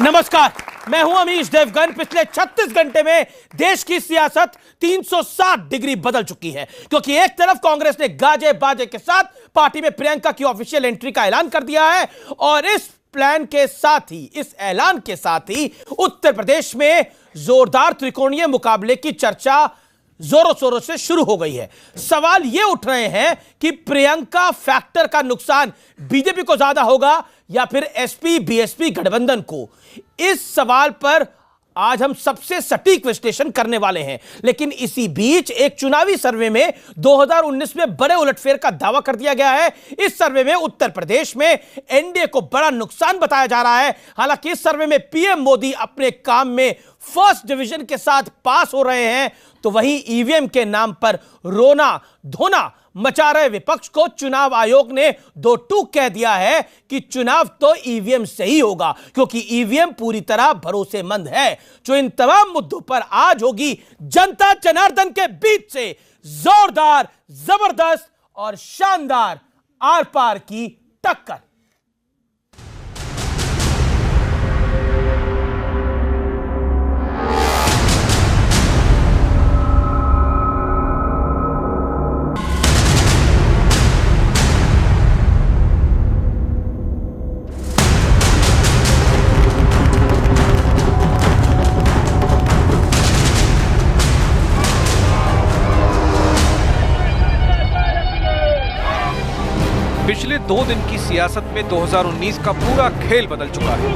नमस्कार, मैं हूं अमीश देवगन। पिछले 36 घंटे में देश की सियासत 360 डिग्री बदल चुकी है, क्योंकि एक तरफ कांग्रेस ने गाजे बाजे के साथ पार्टी में प्रियंका की ऑफिशियल एंट्री का ऐलान कर दिया है और इस प्लान के साथ ही, इस ऐलान के साथ ही उत्तर प्रदेश में जोरदार त्रिकोणीय मुकाबले की चर्चा जोरों शोरों से शुरू हो गई है। सवाल यह उठ रहे हैं कि प्रियंका फैक्टर का नुकसान बीजेपी को ज्यादा होगा या फिर एसपी बीएसपी गठबंधन को। इस सवाल पर आज हम सबसे सटीक विश्लेषण करने वाले हैं। लेकिन इसी बीच एक चुनावी सर्वे में 2019 में बड़े उलटफेर का दावा कर दिया गया है। इस सर्वे में उत्तर प्रदेश में एनडीए को बड़ा नुकसान बताया जा रहा है। हालांकि इस सर्वे में पीएम मोदी अपने काम में फर्स्ट डिवीजन के साथ पास हो रहे हैं, तो वहीं ईवीएम के नाम पर रोना धोना मचा रहे विपक्ष को चुनाव आयोग ने दो टूक कह दिया है कि चुनाव तो ईवीएम से ही होगा, क्योंकि ईवीएम पूरी तरह भरोसेमंद है। जो इन तमाम मुद्दों पर आज होगी जनता जनार्दन के बीच से जोरदार, जबरदस्त और शानदार आर पार की टक्कर। पिछले 2 दिन की सियासत में 2019 का पूरा खेल बदल चुका है।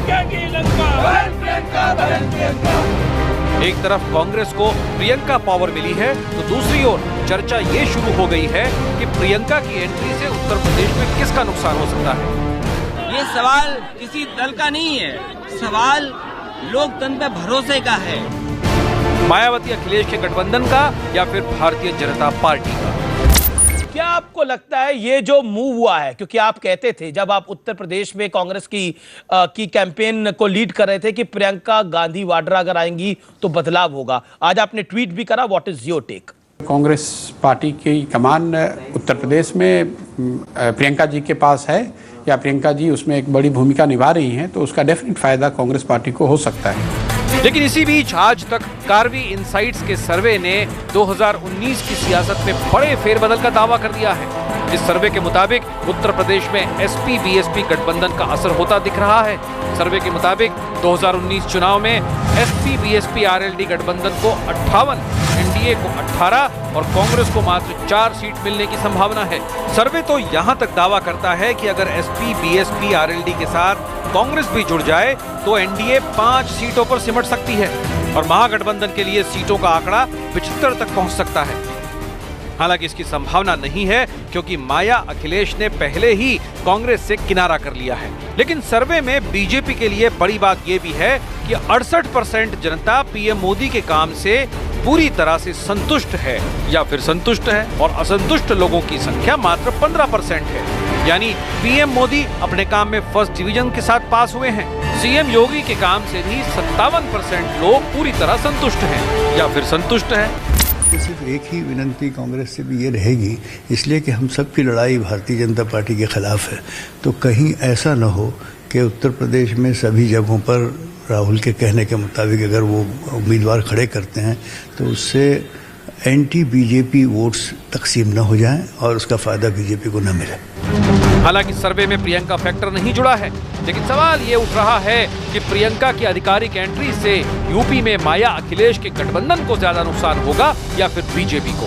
एक तरफ कांग्रेस को प्रियंका पावर मिली है, तो दूसरी ओर चर्चा ये शुरू हो गई है कि प्रियंका की एंट्री से उत्तर प्रदेश में किसका नुकसान हो सकता है। ये सवाल किसी दल का नहीं है, सवाल लोकतंत्र पे भरोसे का है। मायावती अखिलेश के गठबंधन का या फिर भारतीय जनता पार्टी का। क्या आपको लगता है ये जो मूव हुआ है, क्योंकि आप कहते थे जब आप उत्तर प्रदेश में कांग्रेस की कैंपेन को लीड कर रहे थे कि प्रियंका गांधी वाड्रा अगर आएंगी तो बदलाव होगा, आज आपने ट्वीट भी करा, what is your take? Congress party की कमान उत्तर प्रदेश में प्रियंका जी के पास है या प्रियंका जी उसमें एक बड़ी भूमिका निभा रही हैं, तो उसका डेफिनेट फायदा कांग्रेस पार्टी को हो सकता है। लेकिन इसी बीच आज तक कार्वी इनसाइट्स के सर्वे ने 2019 की सियासत में बड़े फेरबदल का दावा कर दिया है। इस सर्वे के मुताबिक उत्तर प्रदेश में एसपी बीएसपी गठबंधन का असर होता दिख रहा है। सर्वे के मुताबिक 2019 चुनाव में एसपी बीएसपी आरएलडी गठबंधन को 58, एनडीए को 18 और कांग्रेस को मात्र 4 सीट मिलने की संभावना है। सर्वे तो यहां तक दावा करता है कि अगर एसपी बीएसपी आरएलडी के साथ कांग्रेस भी जुड़ जाए तो एनडीए 5 सीटों पर सिमट सकती है और महागठबंधन के लिए सीटों का आंकड़ा 75 तक पहुंच सकता है। हालांकि इसकी संभावना नहीं है, क्योंकि माया अखिलेश ने पहले ही कांग्रेस से किनारा कर लिया है। लेकिन सर्वे में बीजेपी के लिए बड़ी बात यह भी है कि 68% जनता पीएम मोदी के काम से पूरी तरह से संतुष्ट है या फिर संतुष्ट है और असंतुष्ट लोगों की संख्या मात्र 15% है। यानी पीएम मोदी अपने काम में फर्स्ट डिवीजन के साथ पास हुए हैं। सीएम योगी के काम से भी 57% लोग पूरी तरह संतुष्ट हैं या फिर संतुष्ट हैं। तो सिर्फ एक ही विनंती कांग्रेस से भी ये रहेगी, इसलिए कि हम सबकी लड़ाई भारतीय जनता पार्टी के खिलाफ है, तो कहीं ऐसा न हो कि उत्तर प्रदेश में सभी जगहों पर राहुल के कहने के मुताबिक अगर वो उम्मीदवार खड़े करते हैं तो उससे एंटी बीजेपी वोट्स तकसीम न हो जाएं और उसका फायदा बीजेपी को न मिले। हालांकि सर्वे में प्रियंका फैक्टर नहीं जुड़ा है, लेकिन सवाल ये उठ रहा है कि प्रियंका की आधिकारिक एंट्री से यूपी में माया अखिलेश के गठबंधन को ज्यादा नुकसान होगा या फिर बीजेपी को।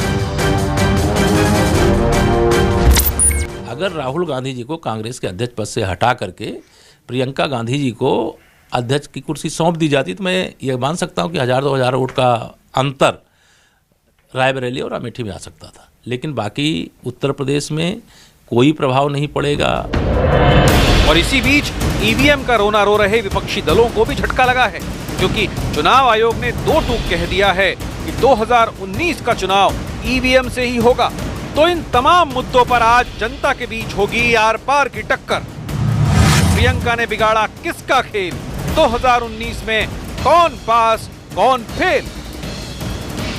अगर राहुल गांधी जी को कांग्रेस के अध्यक्ष पद से हटा करके प्रियंका गांधी जी को अध्यक्ष की कुर्सी सौंप दी जाती तो मैं ये मान सकता हूं कि 1000-2000 वोट का अंतर रायबरेली और अमेठी में आ सकता था। लेकिन बाकी उत्तर प्रदेश में कोई प्रभाव नहीं पड़ेगा। और इसी बीच ईवीएम का रोना रो रहे विपक्षी दलों को भी झटका लगा है, क्योंकि चुनाव आयोग ने 2 टूक कह दिया है कि 2019 का चुनाव ईवीएम से ही होगा। तो इन तमाम मुद्दों पर आज जनता के बीच होगी आर पार की टक्कर। प्रियंका ने बिगाड़ा किसका खेल? 2019 में कौन पास कौन फेल?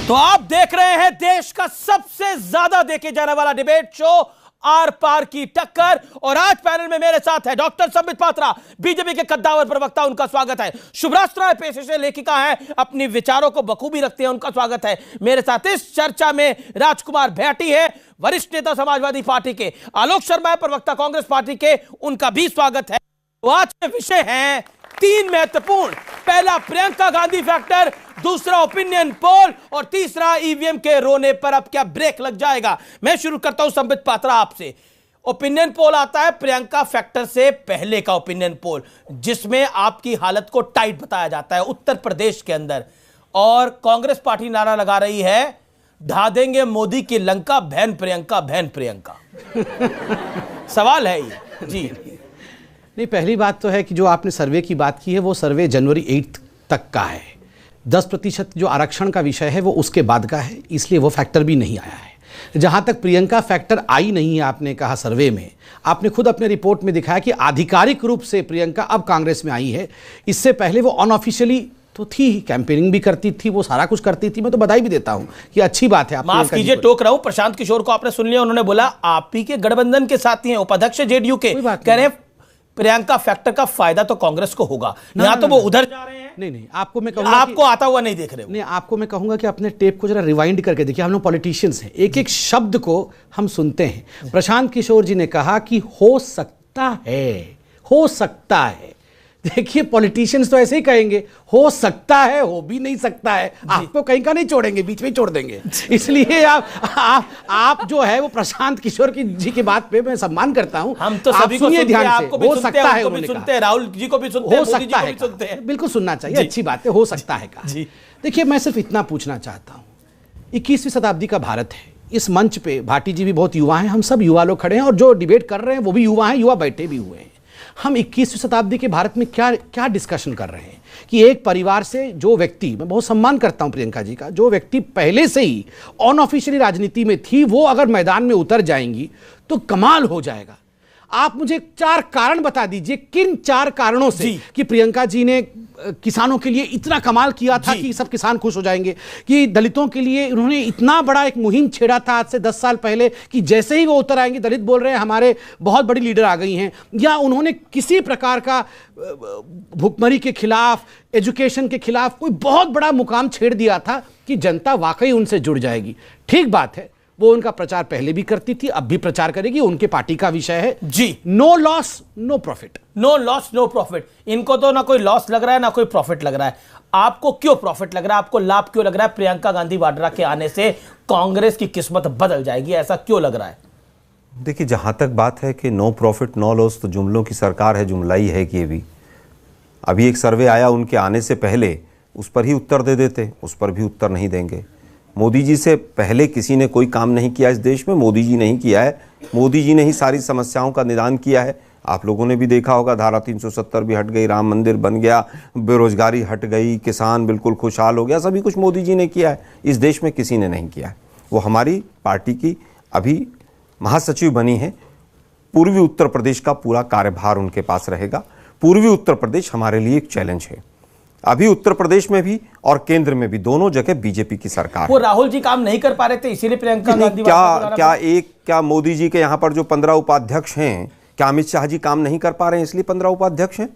तो आप देख रहे हैं देश का सबसे ज्यादा देखे जाने वाला डिबेट शो आर पार की टक्कर। और आज पैनल में मेरे साथ है डॉक्टर संबित पात्रा, बीजेपी के कद्दावर प्रवक्ता, उनका स्वागत है। शुभ्रास्त्रा है, पेशे से लेखिका है, अपनी विचारों को बखूबी रखते हैं, उनका स्वागत है। मेरे साथ इस चर्चा में राजकुमार भैटी है, वरिष्ठ नेता समाजवादी पार्टी के। आलोक शर्मा है, प्रवक्ता कांग्रेस पार्टी के, उनका भी स्वागत है। तो आज के विषय हैं 3 महत्वपूर्ण। पहला प्रियंका गांधी फैक्टर, दूसरा ओपिनियन पोल और तीसरा ईवीएम के रोने पर अब क्या ब्रेक लग जाएगा। मैं शुरू करता हूं संबित पात्रा आपसे। ओपिनियन पोल आता है प्रियंका फैक्टर से पहले का ओपिनियन पोल, जिसमें आपकी हालत को टाइट बताया जाता है उत्तर प्रदेश के अंदर। और कांग्रेस पार्टी नारा लगा रही है, ढा देंगे मोदी की लंका, बहन प्रियंका, बहन प्रियंका। सवाल है ये जी। नहीं, पहली बात तो है कि जो आपने सर्वे की बात की है वो सर्वे जनवरी 8 तक का है। 10% जो आरक्षण का विषय है वो उसके बाद का है, इसलिए वो फैक्टर भी नहीं आया है। जहां तक प्रियंका फैक्टर आई नहीं है, आपने कहा सर्वे में, आपने खुद अपने रिपोर्ट में दिखाया कि आधिकारिक रूप से प्रियंका अब कांग्रेस में आई है। इससे पहले वो अनऑफिशियली तो थी, कैंपेनिंग भी करती थी, वो सारा कुछ करती थी। मैं तो बधाई भी देता हूं कि अच्छी बात है। आप माफ कीजिए, टोक रहा हूं। प्रशांत किशोर को आपने सुन लिया, उन्होंने बोला आप ही के गठबंधन के साथी हैं, उपाध्यक्ष जेडीयू के, कह रहे हैं प्रियंका फैक्टर का फायदा तो कांग्रेस को होगा। यहां तो वो उधर जा रहे हैं। नहीं, आपको मैं कहूंगा, आपको आता हुआ नहीं देख रहे हो। नहीं, आपको मैं कहूंगा कि अपने टेप को जरा रिवाइंड करके देखिए। हम लोग पॉलिटिशियंस हैं, एक एक शब्द को हम सुनते हैं। प्रशांत किशोर जी ने कहा कि हो सकता है, हो सकता है। देखिए, पॉलिटिशियंस तो ऐसे ही कहेंगे, हो सकता है, हो भी नहीं सकता है। आपको कहीं का नहीं छोड़ेंगे, बीच में छोड़ देंगे। इसलिए आप जो है वो प्रशांत किशोर जी की बात पे मैं सम्मान करता हूं। हम तो सभी को सुनते हैं, आपको भी सुनते हैं, उनको भी सुनते हैं, राहुल जी को भी सुनते हैं, हो मोदी जी सकता को भी सुनते हैं। बिल्कुल सुनना चाहिए, अच्छी बात है, हो सकता है का। देखिए, मैं सिर्फ इतना पूछना चाहता हूं, 21वीं शताब्दी का भारत है। इस मंच पे भाटी जी भी बहुत युवा हैं, हम सब युवा लोग खड़े हैं, और जो डिबेट कर रहे हैं वो भी युवा हैं, युवा बैठे भी हुए हैं। हम 21वीं शताब्दी के भारत में क्या डिस्कशन कर रहे हैं कि एक परिवार से जो व्यक्ति, मैं बहुत सम्मान करता हूं प्रियंका जी का, जो व्यक्ति पहले से ही अनऑफिशियली राजनीति में थी, वो अगर मैदान में उतर जाएंगी तो कमाल हो जाएगा। आप मुझे 4 कारण बता दीजिए, किन 4 कारणों से कि प्रियंका जी ने किसानों के लिए इतना कमाल किया था कि सब किसान खुश हो जाएंगे, कि दलितों के लिए उन्होंने इतना बड़ा एक मुहिम छेड़ा था आज से 10 साल पहले कि जैसे ही वो उतर आएंगे दलित बोल रहे हैं हमारे बहुत बड़ी लीडर आ गई हैं, या उन्होंने किसी प्रकार का भुखमरी के खिलाफ, एजुकेशन के खिलाफ कोई बहुत बड़ा मुकाम छेड़ दिया था कि जनता वाकई उनसे जुड़ जाएगी। ठीक बात है, वो उनका प्रचार पहले भी करती थी, अब भी प्रचार करेगी, उनके पार्टी का विषय है जी। No loss no profit, no loss no profit. इनको तो ना कोई लॉस लग रहा है ना कोई प्रॉफिट लग रहा है। आपको क्यों प्रॉफिट लग रहा है, आपको लाभ क्यों लग रहा है? प्रियंका गांधी वाड्रा के आने से कांग्रेस की किस्मत बदल जाएगी, ऐसा क्यों लग रहा है? देखिए, जहां तक बात है कि नो प्रॉफिट नो लॉस, तो जुमलों की सरकार है, जुमलाई है कि ये भी। अभी एक सर्वे आया उनके आने से पहले, उस पर ही उत्तर दे देते, उस पर भी उत्तर नहीं देंगे। मोदी जी से पहले किसी ने कोई काम नहीं किया इस देश में, मोदी जी नहीं किया है। मोदी जी ने ही सारी समस्याओं का निदान किया है। आप लोगों ने भी देखा होगा, धारा 370 भी हट गई, राम मंदिर बन गया, बेरोजगारी हट गई, किसान बिल्कुल खुशहाल हो गया, सभी कुछ मोदी जी ने किया है। इस देश में किसी ने नहीं किया है। वो हमारी पार्टी की अभी महासचिव बनी है। पूर्वी उत्तर प्रदेश का पूरा कार्यभार उनके पास रहेगा। पूर्वी उत्तर प्रदेश हमारे लिए एक चैलेंज है। अभी उत्तर प्रदेश में भी और केंद्र में भी, दोनों जगह बीजेपी की सरकार वो राहुल जी काम नहीं कर पा रहे थे, इसीलिए प्रियंका गांधी क्या मोदी जी के यहाँ पर जो 15 उपाध्यक्ष हैं, क्या अमित शाह जी काम नहीं कर पा रहे हैं इसलिए 15 उपाध्यक्ष हैं?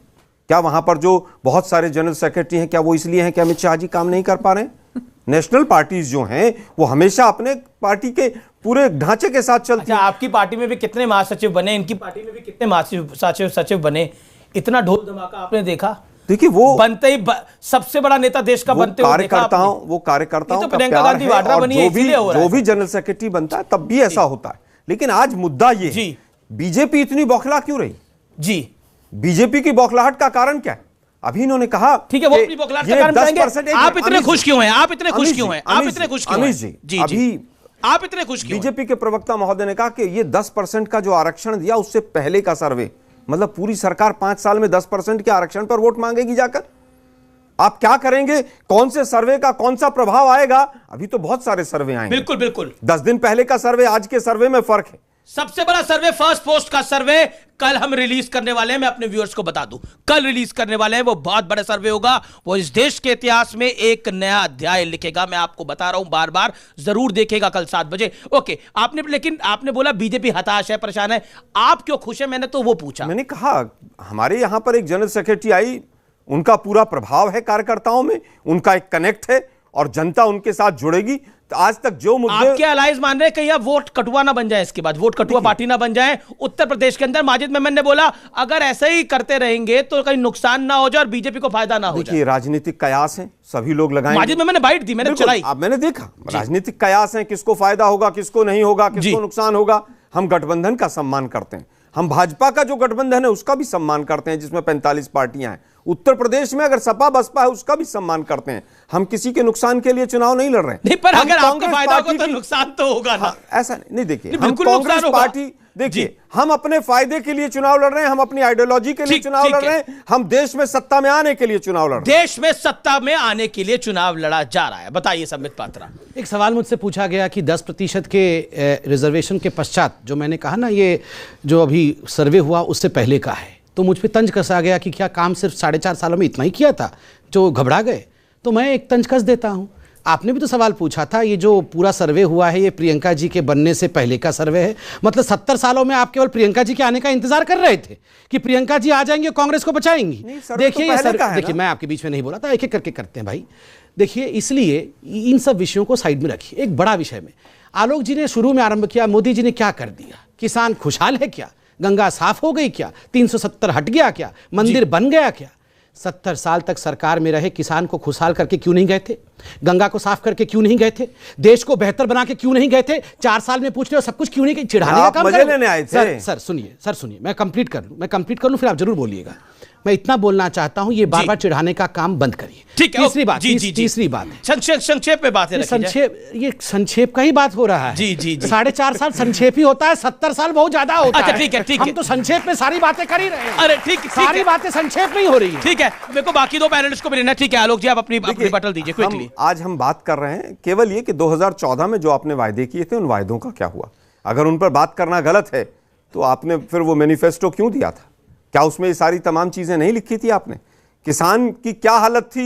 क्या वहां पर जो बहुत सारे जनरल सेक्रेटरी हैं, क्या वो इसलिए हैं कि अमित शाह जी काम नहीं कर पा रहे हैं? नेशनल पार्टीज जो हैं वो हमेशा अपने पार्टी के पूरे ढांचे के साथ चलती हैं। आपकी पार्टी में भी कितने महासचिव बने, इनकी पार्टी में भी कितने महासचिव सचिव बने? इतना ढोल धमाका आपने देखा? देखिए, वो बनते ही सबसे बड़ा नेता देश का बनते हुए वो कार्यकर्ताओं तो प्रियंका गांधी वाड्रा बनी है, इसीलिए हो रहा है। जो भी जनरल सेक्रेटरी बनता है तब भी ऐसा होता है। लेकिन आज मुद्दा ये है, बीजेपी इतनी बौखला क्यों रही जी? बीजेपी की बौखलाहट का कारण क्या है? अभी इन्होंने कहा, ठीक है, वो अपनी बौखलाहट का कारण बताएंगे। आप इतने खुश क्यों हैं? आप इतने खुश क्यों हैं? आप इतने खुश क्यों हैं? जी, अभी आप इतने खुश क्यों? बीजेपी के प्रवक्ता महोदय ने कहा कि ये 10% का जो आरक्षण दिया उससे पहले का सर्वे, मतलब पूरी सरकार 5 साल में 10% के आरक्षण पर वोट मांगेगी जाकर। आप क्या करेंगे? कौन से सर्वे का कौन सा प्रभाव आएगा? अभी तो बहुत सारे सर्वे आएंगे। बिल्कुल बिल्कुल। 10 दिन पहले का सर्वे आज के सर्वे में फर्क है। सबसे बड़ा सर्वे फर्स्ट पोस्ट का सर्वे कल हम रिलीज करने वाले हैं। मैं अपने व्यूअर्स को बता दूं, कल रिलीज करने वाले हैं। वो बहुत बड़ा सर्वे होगा, वो इस देश के इतिहास में एक नया अध्याय लिखेगा। मैं आपको बता रहा हूं, बार बार जरूर देखेगा कल 7 बजे। ओके, लेकिन आपने बोला बीजेपी हताश है, परेशान है, आप क्यों खुश है? मैंने तो वो पूछा। मैंने कहा हमारे यहां पर एक जनरल सेक्रेटरी आई, उनका पूरा प्रभाव है कार्यकर्ताओं में, उनका एक कनेक्ट है और जनता उनके साथ जुड़ेगी। तो आज तक जो मुद्दे आप क्या अलायंस मान रहे हैं, कहीं अब वोट कटुआ ना बन जाए, इसके बाद वोट कटुआ पार्टी ना बन जाए उत्तर प्रदेश के अंदर। माजिद मेमन ने बोला अगर ऐसे ही करते रहेंगे तो कहीं नुकसान ना हो जाए और बीजेपी को फायदा ना हो जाए। देखिए, राजनीतिक कयास है, सभी लोग लगाएंगे। माजिद मेमन ने बाइट दी, मैंने चलाई। अब मैंने देखा राजनीतिक कयास है, किसको फायदा होगा, किसको नहीं होगा, किसको नुकसान होगा। हम गठबंधन का सम्मान करते हैं, हम भाजपा का जो गठबंधन है उसका भी सम्मान करते हैं, जिसमें 45 पार्टियां हैं। उत्तर प्रदेश में अगर सपा बसपा है उसका भी सम्मान करते हैं। हम किसी के नुकसान के लिए चुनाव नहीं लड़ रहे हैं। नहीं, पर अगर आपको फायदा होगा तो नुकसान तो होगा ना। ऐसा नहीं, देखिए हम कांग्रेस पार्टी, देखिए हम अपने फायदे के लिए चुनाव लड़ रहे हैं, हम अपनी आइडियोलॉजी के लिए चुनाव लड़ रहे हैं, हम देश में सत्ता में आने के लिए चुनाव लड़ रहे हैं। देश में सत्ता में आने के लिए चुनाव लड़ा जा रहा है। बताइए संबित पात्रा। एक सवाल मुझसे पूछा गया कि 10% के रिजर्वेशन के पश्चात, जो मैंने कहा ना ये जो अभी सर्वे हुआ उससे पहले का है, तो मुझ पे तंज कसा गया कि क्या काम सिर्फ 4.5 सालों में इतना ही किया था जो घबरा गए। तो मैं एक तंज कस देता हूं। आपने भी तो सवाल पूछा था, ये जो पूरा सर्वे हुआ है ये प्रियंका जी के बनने से पहले का सर्वे है। मतलब 70 सालों में आप केवल प्रियंका जी के आने का इंतजार कर रहे थे कि प्रियंका जी आ जाएंगे कांग्रेस को बचाएंगी। देखिए ये देखिए, मैं आपके बीच में नहीं बोला था, एक एक करके करते हैं भाई। देखिए, इसलिए इन सब विषयों को साइड में रखिए। एक बड़ा विषय में आलोक जी ने शुरू में आरंभ किया, मोदी जी ने क्या कर दिया, किसान खुशहाल है क्या, गंगा साफ हो गई क्या, 370 हट गया क्या, मंदिर बन गया क्या? 70 साल तक सरकार में रहे, किसान को खुशहाल करके क्यों नहीं गए थे? गंगा को साफ करके क्यों नहीं गए थे? देश को बेहतर बना के क्यों नहीं गए थे? 4 साल में पूछ रहे हो सब कुछ क्यों नहीं, चिढ़ाने का काम मजे लेने आए थे। सर सुनिए, मैं कंप्लीट कर लूं फिर आप जरूर बोलिएगा। मैं इतना बोलना चाहता हूं, ये बार बार चिढ़ाने का काम बंद करिए। ठीक है, तीसरी बात, तीसरी बात है संक्षेप में बात है, ये संक्षेप का ही बात हो रहा है। जी 4.5 साल संक्षेप ही होता है, 70 साल बहुत ज्यादा होता है। अच्छा ठीक है, हम तो संक्षेप में सारी बातें कर ही रहे हैं। अरे ठीक सारी बातें संक्षेप में ही हो रही है। ठीक है, मेरे को बाकी 2 पैनलिस्ट को भी लेना है। ठीक है आलोक जी, आप अपनी बटल दीजिए क्विकली। आज हम बात कर रहे हैं केवल ये कि 2014 में जो आपने वायदे किए थे उन वायदों का क्या हुआ। अगर उन पर बात करना गलत है तो आपने फिर वो मैनिफेस्टो क्यों दिया था? क्या उसमें ये सारी तमाम चीजें नहीं लिखी थी आपने? किसान की क्या हालत थी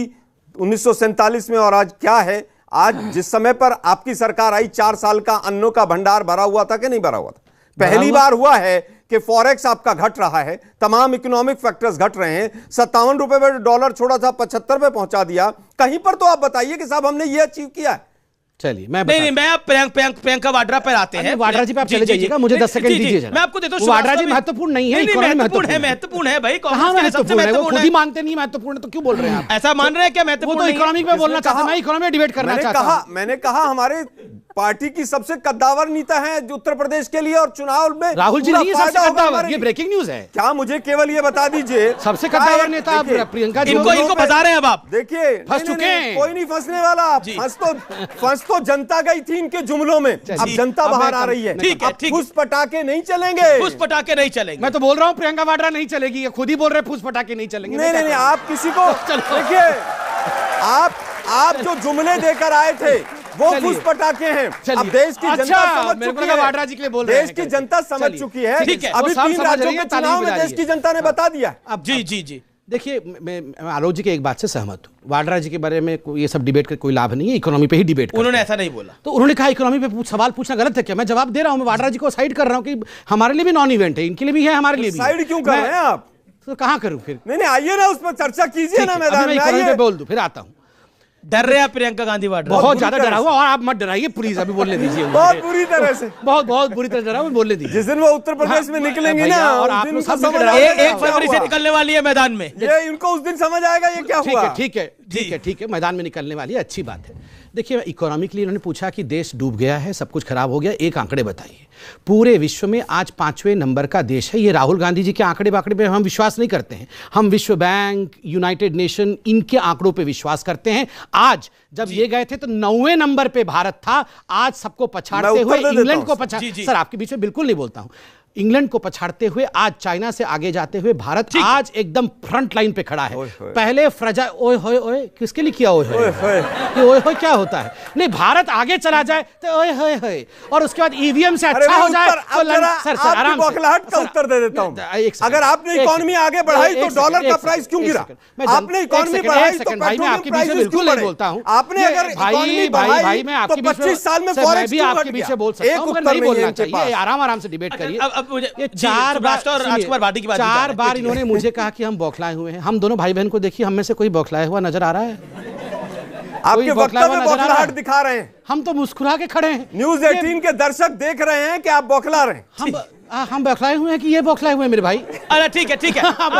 1947 में और आज क्या है? आज जिस समय पर आपकी सरकार आई 4 साल का अन्नों का भंडार भरा हुआ था कि नहीं भरा हुआ था? पहली बार हुआ है कि फॉरेक्स आपका घट रहा है, तमाम इकोनॉमिक फैक्टर्स घट रहे हैं। 57 रुपए में डॉलर छोड़ा था, 75 पे पहुंचा दिया। कहीं पर तो आप बताइए कि साहब हमने ये अचीव किया है। चलिए मैं आप प्रियंका वाड्रा पर आते हैं। वाड्रा जी पे आप चले जाइएगा, मुझे 10 सेकंड दीजिए। मैं आपको देता हूं। वाड्रा जी महत्वपूर्ण नहीं है, महत्वपूर्ण है भाई। कहां महत्वपूर्ण है? वो खुद ही मानते नहीं महत्वपूर्ण है तो क्यों बोल रहे हैं आप? ऐसा मान रहे हैं क्या महत्वपूर्ण? वो तो इकोनॉमिक में बोलना चाहता है, मैं इकोनॉमी में डिबेट करना चाहता हूं। मैंने कहा हमारे पार्टी की सबसे कद्दावर नेता है उत्तर प्रदेश के लिए और चुनाव में राहुल जी नहीं है सबसे कद्दावर। ये ब्रेकिंग न्यूज है क्या? मुझे केवल ये बता दीजिए सबसे कद्दावर नेता आप प्रियंका जी इनको बता रहे हैं। अब आप देखिए फंस चुके हैं। कोई नहीं फंसने वाला। फंस तो जनता गई थी इनके जुमलों में, अब जनता बाहर आ रही है। ठीक है, फूस पटाखे नहीं चलेंगे, फूस पटाखे नहीं चलेंगे। मैं तो बोल रहा हूँ प्रियंका वाड्रा नहीं चलेगी, ये खुद ही बोल रहे फूस पटाखे नहीं चलेंगे। नहीं, आप किसी को देखिए, आप जो जुमले देकर आए थे वो फूस पटाखे हैं। अब देश की जनता समझ चुकी है, वाड्रा जी के लिए बोल रहे हैं। देश की जनता समझ चुकी है। ठीक है, अभी 3 राज्यों के चुनाव में देश की जनता ने बता दिया। अब जी देखिए, मैं आलोक जी के एक बात से सहमत हूँ। वाड्रा जी के बारे में ये सब डिबेट का कोई लाभ नहीं है, इकोनॉमी पे ही डिबेट। उन्होंने ऐसा नहीं बोला। तो उन्होंने कहा इकोनॉमी पे सवाल पूछना गलत है क्या? मैं जवाब दे रहा हूँ, मैं वाड्रा जी को साइड कर रहा हूँ कि हमारे लिए भी नॉन इवेंट है, इनके लिए भी है, हमारे लिए भी। साइड क्यों कर रहे हैं आप? तो कहाँ करूँ फिर? नहीं, आइए ना उस पर चर्चा कीजिए ना मैदान में। इकोनॉमी पे बोल दूं, फिर आता हूँ। डर रहे हैं प्रियंका गांधी वाड्रा? बहुत ज्यादा डरा हुआ, और आप मत डराइए प्लीज, अभी बोलने दीजिए। बहुत बुरी तरह से, बहुत बुरी तरह डरा, बोलने दीजिए। जिस दिन वो उत्तर प्रदेश में निकलेंगे ना, और आप लोग सब 1 फरवरी से निकलने वाली है मैदान में, ये इनको उस दिन समझ आएगा ये क्या हुआ। ठीक है, मैदान में निकलने वाली है, अच्छी बात है। देखिए, इकोनॉमी के लिए इन्होंने पूछा कि देश डूब गया है, सब कुछ खराब हो गया, एक आंकड़े बताइए। पूरे विश्व में आज 5वें नंबर का देश है। ये राहुल गांधी जी के आंकड़े बाकड़े पे हम विश्वास नहीं करते हैं, हम विश्व बैंक, यूनाइटेड नेशन, इनके आंकड़ों पे विश्वास करते हैं। आज जब ये गए थे तो 9वें नंबर पे भारत था, आज सबको पछाड़ते हुए इंग्लैंड को सर आपके बीच में बिल्कुल नहीं बोलता हूं, इंग्लैंड को पछाड़ते हुए आज चाइना से आगे जाते हुए भारत आज एकदम फ्रंट लाइन पे खड़ा है। पहले ओए होए ओए किसके लिए किया ओए होए कि ओए होए क्या होता है? नहीं, भारत आगे चला जाए तो ओए होए होए, और उसके बाद ईवीएम से अच्छा हो जाए तो सर आराम से उत्तर दे देता हूं। अगर आपने इकोनॉमी आगे बढ़ाई तो डॉलर का प्राइस क्यों गिरा? आपने इकोनॉमी बढ़ाई तो भाई मैं आपके बीच में बिल्कुल नहीं बोलता हूं। आपने अगर भाई मैं आपके बीच में 25 साल में फॉरेक्स भी आपके बीच में बोल सकता हूं, मगर नहीं बोलना चाहिए। आराम से डिबेट करिए। ये चार बार इन्होंने मुझे कहा कि हम बौखलाए हुए हैं। हम दोनों भाई बहन को देखिए, हम में से कोई बौखलाया हुआ नजर आ रहा है? आपके वक्तव्य में बौखलाहट दिखा रहे हैं। हम तो मुस्कुरा के खड़े हैं। न्यूज़ 18 के दर्शक देख रहे हैं कि आप बौखला रहे हैं। हम बौखलाए हुए हैं कि ये बौखलाए हुए हैं मेरे भाई? अरे ठीक है अब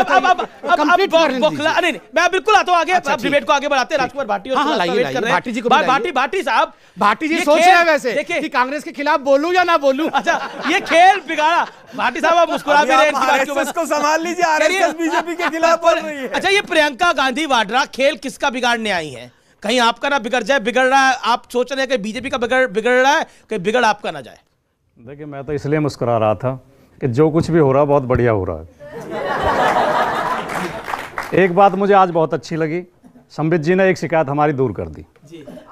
बौखला नहीं, मैं बिल्कुल आता हूं आगे। अब डिबेट को आगे बढ़ाते हैं। राजकुमार भाटी और भाटी जी को भाटी साहब, भाटी जी सोच रहे हैं वैसे कि कांग्रेस के खिलाफ बोलूं या ना बोलूं। अच्छा, ये खेल बिगाड़ा। भाटी साहब आप मुस्कुरा भी रहे हैं, आरएसएस को संभाल लीजिए, आरएसएस बीजेपी के खिलाफ बोल रही है। अच्छा, ये प्रियंका गांधी वाड्रा खेल किसका बिगाड़ने आई है? कहीं आपका ना बिगड़ जाए। बिगड़ रहा है, आप सोच रहे हैं कि बीजेपी का बिगड़ रहा है, कहीं बिगड़ आपका ना जाए। देखिए, मैं तो इसलिए मुस्कुरा रहा था कि जो कुछ भी हो रहा है बहुत बढ़िया हो रहा है। एक बात मुझे आज बहुत अच्छी लगी, संबित जी ने एक शिकायत हमारी दूर कर दी।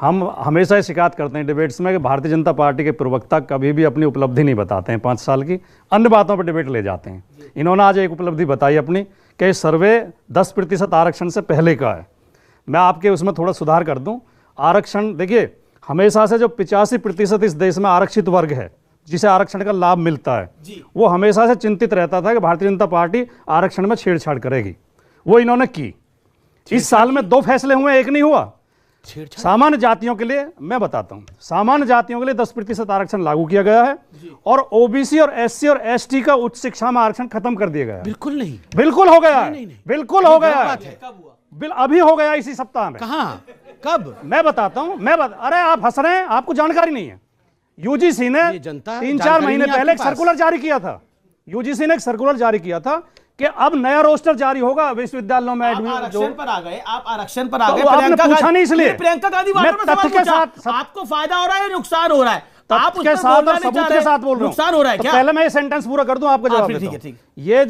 हम हमेशा ही शिकायत करते हैं डिबेट्स में कि भारतीय जनता पार्टी के प्रवक्ता कभी भी अपनी उपलब्धि नहीं बताते हैं 5 साल की, अन्य बातों पर डिबेट ले जाते हैं। इन्होंने आज एक उपलब्धि बताई अपनी कि सर्वे 10% आरक्षण से पहले का है। मैं आपके उसमें थोड़ा सुधार कर दूं। आरक्षण देखिए, हमेशा से जो 85% इस देश में आरक्षित वर्ग है जिसे आरक्षण का लाभ मिलता है, वो हमेशा से चिंतित रहता था कि भारतीय जनता पार्टी आरक्षण में छेड़छाड़ करेगी। वो इन्होंने की। इस साल में 2 फैसले हुए, एक नहीं हुआ। सामान्य जातियों के लिए मैं बताता हूं, सामान्य जातियों के लिए 10% आरक्षण लागू किया गया है और ओबीसी और एससी और एसटी का उच्च शिक्षा में आरक्षण खत्म कर दिया गया। बिल्कुल नहीं, बिल्कुल हो गया है, बिल्कुल हो गया है। अभी हो गया इसी सप्ताह में। कहां, कब? मैं बताता हूं। अरे आप हंस रहे हैं, आपको जानकारी नहीं है। यूजीसी ने 3-4 महीने पहले एक सर्कुलर जारी किया था। यूजीसी ने एक सर्कुलर जारी किया था कि अब नया रोस्टर जारी होगा विश्वविद्यालयों में। आरक्षण पर आ गए, आप आरक्षण पर आ गए। आपने पूछा नहीं, इसलिए प्रियंका गांधी तथ्य के साथ आपको फायदा हो रहा है, नुकसान हो रहा है? आप उसके साथ और सबूत के साथ बोल रहे हो। नुकसान हो रहा है क्या? पहले मैं ये सेंटेंस पूरा कर दूं, आपको जवाब देता हूं। ये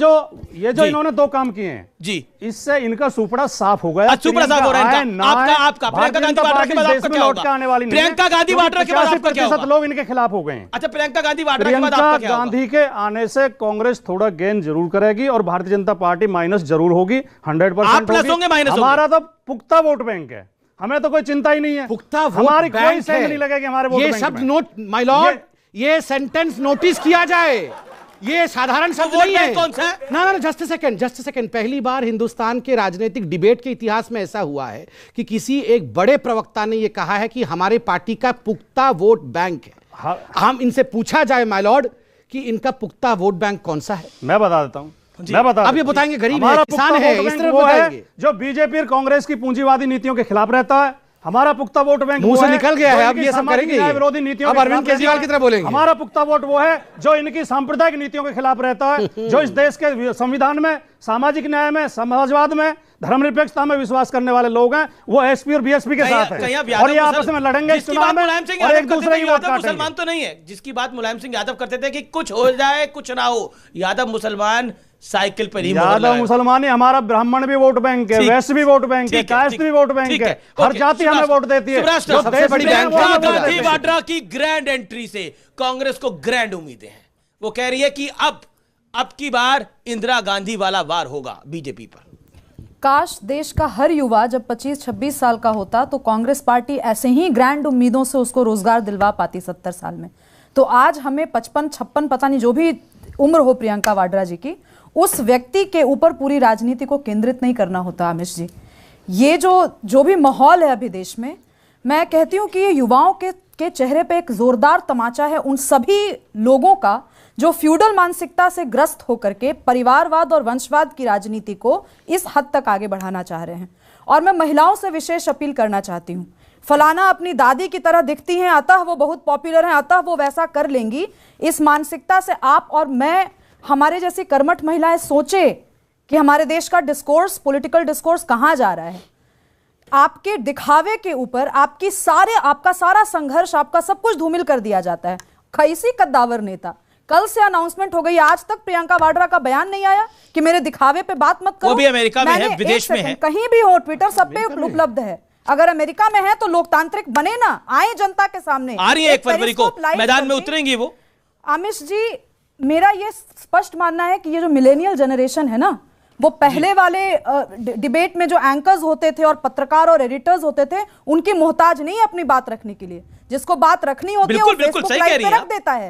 जो इन्होंने 2 काम किए हैं जी, इससे इनका सुपड़ा साफ हो गया। सुपड़ा साफ हो रहा है आपका प्रियंका गांधी वाड्रा के बाद आपका क्या होगा? आने वाली प्रियंका गांधी वाड्रा के बाद आपका क्या होगा? लोग इनके खिलाफ हो गए हैं। अच्छा, प्रियंका गांधी वाड्रा के बाद आपका क्या होगा? गांधी के आने से कांग्रेस थोड़ा गेन जरूर करेगी और भारतीय जनता पार्टी माइनस जरूर होगी। 100% होगी। हमारा तो पुख्ता वोट बैंक है, हमें तो कोई चिंता ही नहीं है। पुख्ता हमारी कोई सेंध नहीं लगेगी हमारे वोट बैंक में। ये शब्द नोट, माय लॉर्ड, ये सेंटेंस नोटिस किया जाए। ये साधारण शब्द नहीं है। कौन सा? ना जस्ट सेकंड। पहली बार हिंदुस्तान के राजनीतिक डिबेट के इतिहास में ऐसा हुआ है कि किसी एक बड़े प्रवक्ता ने यह कहा है कि हमारे पार्टी का पुख्ता वोट बैंक है। हम इनसे पूछा जाए माय लॉर्ड कि इनका पुख्ता वोट बैंक कौन सा है? मैं बता देता हूं। अब ये बताएंगे, गरीब है, किसान है, इस तरह बताएंगे। जो बीजेपी और कांग्रेस की पूंजीवादी नीतियों के खिलाफ रहता है। हमारा पुख्ता वोट बैंक मुंह से निकल गया है, अब ये सब करेंगे। विरोधी नीतियों, अब अरविंद केजरीवाल की तरह बोलेंगे। हमारा पुख्ता वोट वो है जो इनकी सांप्रदायिक नीतियों के खिलाफ रहता है, जो इस देश के संविधान में, सामाजिक न्याय में, समाजवाद में, धर्मनिरपेक्षता में विश्वास करने वाले लोग हैं। वो एसपी और बीएसपी के साथ है और ये आपस में लड़ेंगे इस चुनाव में और एक दूसरे की वोट काटेंगे। मुसलमान तो नहीं है, जिसकी बात मुलायम सिंह यादव करते थे कि कुछ हो जाए कुछ ना हो, यादव मुसलमान साइकिल पर ही। यादव मुसलमान ही, हमारा ब्राह्मण भी वोट बैंक है, वैश्य भी वोट बैंक है, कास्ट भी वोट बैंक है। हर जाति हमें वोट देती है। सबसे बड़ी बैंक गांधी वाड्रा की ग्रैंड एंट्री से कांग्रेस को ग्रैंड उम्मीदें हैं। वो कह रही है कि अब की बार इंदिरा गांधी वाला वार होगा बीजेपी पर। काश देश का हर युवा जब 25-26 साल का होता तो कांग्रेस पार्टी ऐसे ही ग्रैंड उम्मीदों से उसको रोजगार दिलवा पाती 70 साल में। तो आज हमें 55-56 पता नहीं जो भी उम्र हो प्रियंका वाड्रा जी की, उस व्यक्ति के ऊपर पूरी राजनीति को केंद्रित नहीं करना होता। अमिश जी, ये जो भी माहौल है अभी देश में, मैं कहती हूँ कि ये युवाओं के चेहरे पे एक जोरदार तमाचा है उन सभी लोगों का जो फ्यूडल मानसिकता से ग्रस्त होकर के परिवारवाद और वंशवाद की राजनीति को इस हद तक आगे बढ़ाना चाह रहे हैं। और मैं महिलाओं से विशेष अपील करना चाहती हूँ, फलाना अपनी दादी की तरह दिखती हैं अतः वो बहुत पॉपुलर हैं, अतः वो वैसा कर लेंगी, इस मानसिकता से आप और मैं, हमारे जैसी कर्मठ महिलाएं सोचे कि हमारे देश का डिस्कोर्स, पॉलिटिकल डिस्कोर्स कहां जा रहा है। आपके दिखावे के ऊपर आपका सारा संघर्ष, आपका सब कुछ धूमिल कर दिया जाता है। खईसी कद्दावर नेता कल से अनाउंसमेंट हो गई, आज तक प्रियंका वाड्रा का बयान नहीं आया कि मेरे दिखावे पे बात मत करो। वो भी अमेरिका में है, विदेश में है, कहीं भी हो, ट्विटर सब पे उपलब्ध है। अगर अमेरिका में है तो लोकतांत्रिक बने ना, आए जनता के सामने। आ रही है 1 फरवरी को, मैदान में उतरेंगी वो। आमिश जी, मेरा ये स्पष्ट मानना है कि ये जो मिलेनियल जनरेशन है ना, वो पहले वाले डिबेट में जो एंकर्स होते थे और पत्रकार और एडिटर्स होते थे, उनकी मोहताज नहीं है अपनी बात रखने के लिए। जिसको बात रखनी होती है वो फेसबुक लाइव पे रख देता है।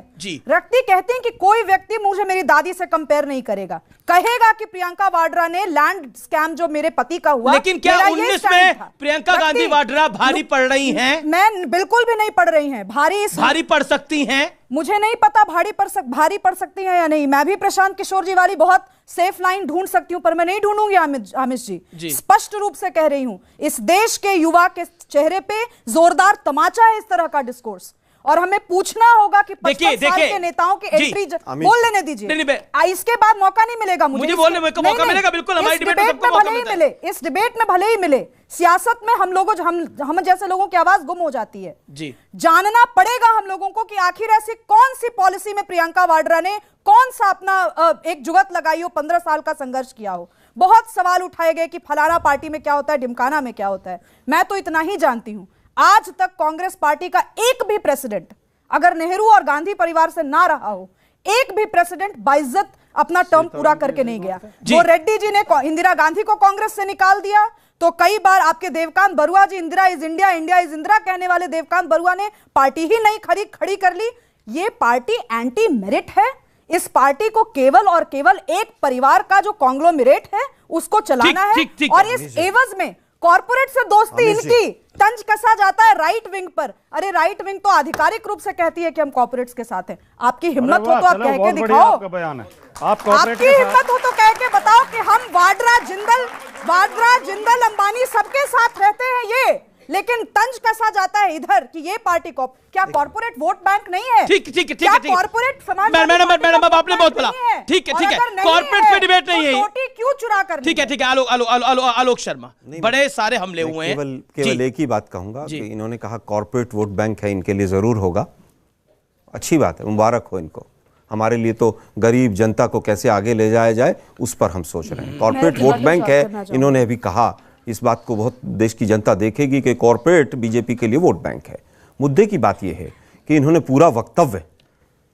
रखती कहते हैं कि कोई व्यक्ति मुझे मेरी दादी से कंपेयर नहीं करेगा, कहेगा कि प्रियंका वाड्रा ने लैंड स्कैम जो मेरे पति का हुआ। लेकिन क्या 19 में प्रियंका गांधी वाड्रा भारी पड़ रही हैं? मैं बिल्कुल भी नहीं पड़ रही हैं। भारी पड़ सकती हैं, मुझे नहीं पता भारी पड़ सकती हैं या नहीं। मैं भी प्रशांत किशोर जी वाली बहुत सेफ लाइन ढूंढ सकती हूं, पर मैं नहीं ढूंढूंगी आमिश जी। स्पष्ट रूप से कह रही हूं, इस देश के युवा के चेहरे पे जोरदार तमाचा है इस तरह का डिस्कोर्स, और हमें पूछना होगा कि 55 साल के नेताओं की एंट्री बोल लेने दीजिए, इसके बाद मौका नहीं मिलेगा मुझे बोलने में मौका मिलेगा। बिल्कुल, हमारी डिबेट में भले ही मिले, इस डिबेट में भले ही मिले, सियासत में हम जैसे लोगों की आवाज गुम हो जाती है जी। जानना पड़ेगा हम लोगों को कि आखिर ऐसी कौन सी पॉलिसी में प्रियंका वाड्रा ने कौन सा अपना एक जुगत लगाई हो, 15 साल का संघर्ष किया हो। बहुत सवाल उठाए गए कि फलाना पार्टी में क्या होता है, ढिमकाना में क्या होता है। मैं तो इतना ही जानती हूं, आज तक कांग्रेस पार्टी का एक भी प्रेसिडेंट, अगर नेहरू और गांधी परिवार से ना रहा हो, एक भी प्रेसिडेंट बाइज्जत अपना टर्म पूरा करके नहीं गया। वो रेड्डी जी ने इंदिरा गांधी को कांग्रेस से निकाल दिया, तो कई बार आपके Devkant Barua ji Indira is India, India is Indira कहने वाले देवकांत बरुआ ने पार्टी ही नहीं खड़ी कर ली। ये पार्टी एंटी मेरिट है। इस पार्टी को केवल और केवल एक परिवार का जो कांग्लोमेरेट है उसको चलाना है, और इस एवज में कॉर्पोरेट से दोस्ती इनकी तंज कसा जाता है राइट विंग पर। अरे राइट विंग तो आधिकारिक रूप से कहती है कि हम कॉर्पोरेट्स के साथ हैं। आपकी हिम्मत हो तो आप कह के दिखाओ, आपकी हिम्मत हो तो कह के बताओ कि हम वाड्रा जिंदल अंबानी सबके साथ रहते हैं ये, लेकिन तंज कसा जाता है इधर कि ये पार्टी को क्या कॉर्पोरेट वोट बैंक नहीं है? ठीक कॉर्पोरेट समाज मैडम आपने बहुत बोला, ठीक है कॉर्पोरेट पे डिबेट नहीं है, रोटी क्यों चुरा कर? ठीक है आलोक शर्मा, बड़े सारे हमले हुए हैं। केवल एक ही बात कहूंगा कि इन्होंने कहा कॉर्पोरेट वोट बैंक है, इनके लिए जरूर होगा, अच्छी बात है, मुबारक हो इनको। हमारे लिए तो गरीब जनता को कैसे आगे ले जाया जाए उस पर हम सोच रहे हैं। कॉर्पोरेट वोट बैंक है, इन्होंने अभी कहा, इस बात को बहुत देश की जनता देखेगी कि कॉर्पोरेट बीजेपी के लिए वोट बैंक है। मुद्दे की बात यह है कि इन्होंने पूरा वक्तव्य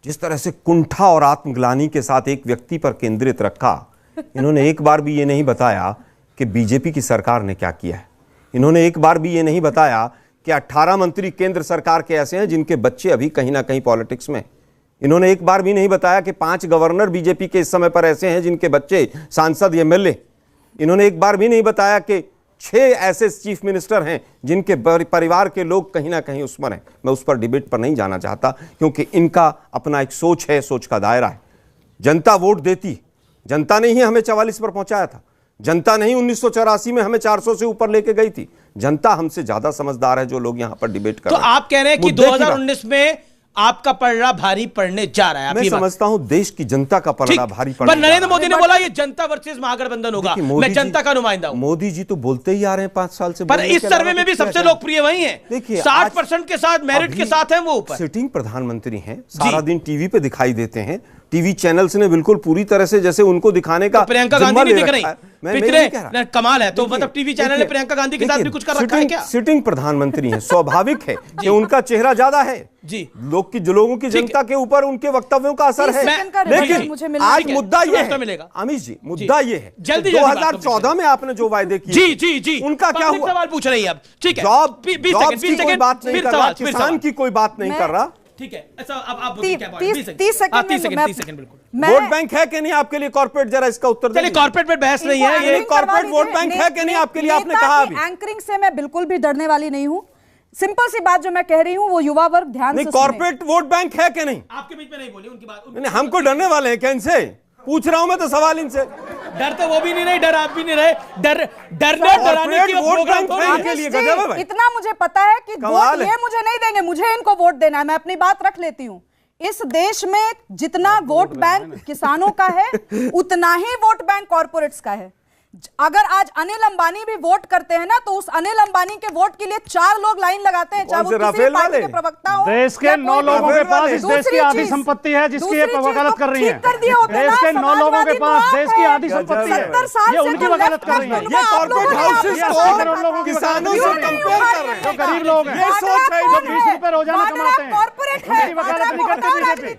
जिस तरह से कुंठा और आत्मग्लानि के साथ एक व्यक्ति पर केंद्रित रखा, इन्होंने एक बार भी ये नहीं बताया कि बीजेपी की सरकार ने क्या किया है। इन्होंने एक बार भी ये नहीं बताया कि 18 मंत्री केंद्र सरकार के ऐसे हैं जिनके बच्चे अभी कहीं ना कहीं पॉलिटिक्स में। इन्होंने एक बार भी नहीं बताया कि 5 गवर्नर बीजेपी के इस समय पर ऐसे हैं जिनके बच्चे सांसद एमएलए। इन्होंने एक बार भी नहीं बताया कि 6 ऐसे चीफ मिनिस्टर हैं जिनके परिवार के लोग कहीं ना कहीं उसमें हैं। मैं उस पर डिबेट पर नहीं जाना चाहता, क्योंकि इनका अपना एक सोच है, सोच का दायरा है। जनता वोट देती, जनता ने ही हमें 44 पर पहुंचाया था, जनता नहीं 1984 में हमें 400 से ऊपर लेके गई थी। जनता हमसे ज्यादा समझदार है जो लोग यहां पर डिबेट कर रहे हैं। तो आप कह रहे हैं कि 2019 में आपका पलड़ा भारी पड़ने जा रहा है? मैं समझता हूं देश की जनता का पलड़ा भारी पड़ने। पर नरेंद्र मोदी ने बोला ये जनता वर्सेस महागठबंधन होगा, मैं जनता का नुमाइंदा हूं। मोदी जी तो बोलते ही आ रहे हैं 5 साल से। पर इस सर्वे में भी सबसे लोकप्रिय वही हैं। देखिए 60% के साथ मेरिट के साथ हैं वो ऊपर। सिटिंग प्रधानमंत्री हैं, सारा दिन टीवी पे दिखाई देते हैं। टीवी चैनल्स ने बिल्कुल पूरी तरह से जैसे उनको दिखाने का, तो प्रियंका गांधी नहीं दिख रही, पिछले कमाल है। तो मतलब टीवी चैनल ने प्रियंका गांधी के साथ भी कुछ कर रखा है क्या? सिटिंग प्रधानमंत्री हैं, स्वाभाविक है कि उनका चेहरा ज्यादा है जी, लोगों की जनता के ऊपर उनके वक्तव्यों का असर है। लेकिन आज मुद्दा ये है अमित जी, मुद्दा ये है जल्दी 2014 में आपने जो वायदे किए जी उनका क्या हुआ? सवाल पूछ रही है अब, ठीक है, जॉब की कोई बात नहीं कर रहा, किसान की कोई बात नहीं कर रहा, ठीक है। अच्छा अब आप बोलिए क्या बात? 30 सेकंड बिल्कुल। वोट बैंक है कि नहीं आपके लिए कॉर्पोरेट? जरा इसका उत्तर दीजिए। कॉर्पोरेट पे बहस नहीं है, ये कॉर्पोरेट वोट बैंक है कि नहीं आपके लिए? आपने कहा अभी एंकरिंग से मैं बिल्कुल भी डरने वाली नहीं हूं। सिंपल सी बात जो मैं कह रही हूं वो युवा वर्ग ध्यान से सुने। कॉर्पोरेट वोट बैंक है कि नहीं? आपके बीच में नहीं बोली उनकी बात। नहीं, हमको डरने वाले हैं क्या इनसे? पूछ रहा हूं मैं तो सवाल इनसे। डर तो वो भी नहीं रहे, डर आप भी नहीं रहे। डराने की वोट बैंक के लिए गजब है भाई। इतना मुझे पता है कि वोट ये मुझे नहीं देंगे, मुझे इनको वोट देना है। मैं अपनी बात रख लेती हूँ। इस देश में जितना वोट बैंक किसानों का है, उतना ही वोट बैंक कॉर्पोरेट्स का है। अगर आज अनिल अंबानी भी वोट करते हैं ना, तो उस अनिल अंबानी के वोट के लिए 4 लोग लाइन लगाते हैं, चाहे वो किसी पार्टी के प्रवक्ता हो। देश के 9 लोगों के पास इस देश की आधी संपत्ति है जिसकी ये वकालत कर रही है। देश के 9 लोगों के पास देश की आधी संपत्ति है, ये उनकी वकालत कर रही है। ये कॉर्पोरेट हाउसेस को किसानों से कंपेयर कर रहे हैं। जो गरीब लोग हैं, ये सोच है, जो 20 रुपए रोजाना कमाते हैं, उनकी वकालत नहीं करते बीजेपी।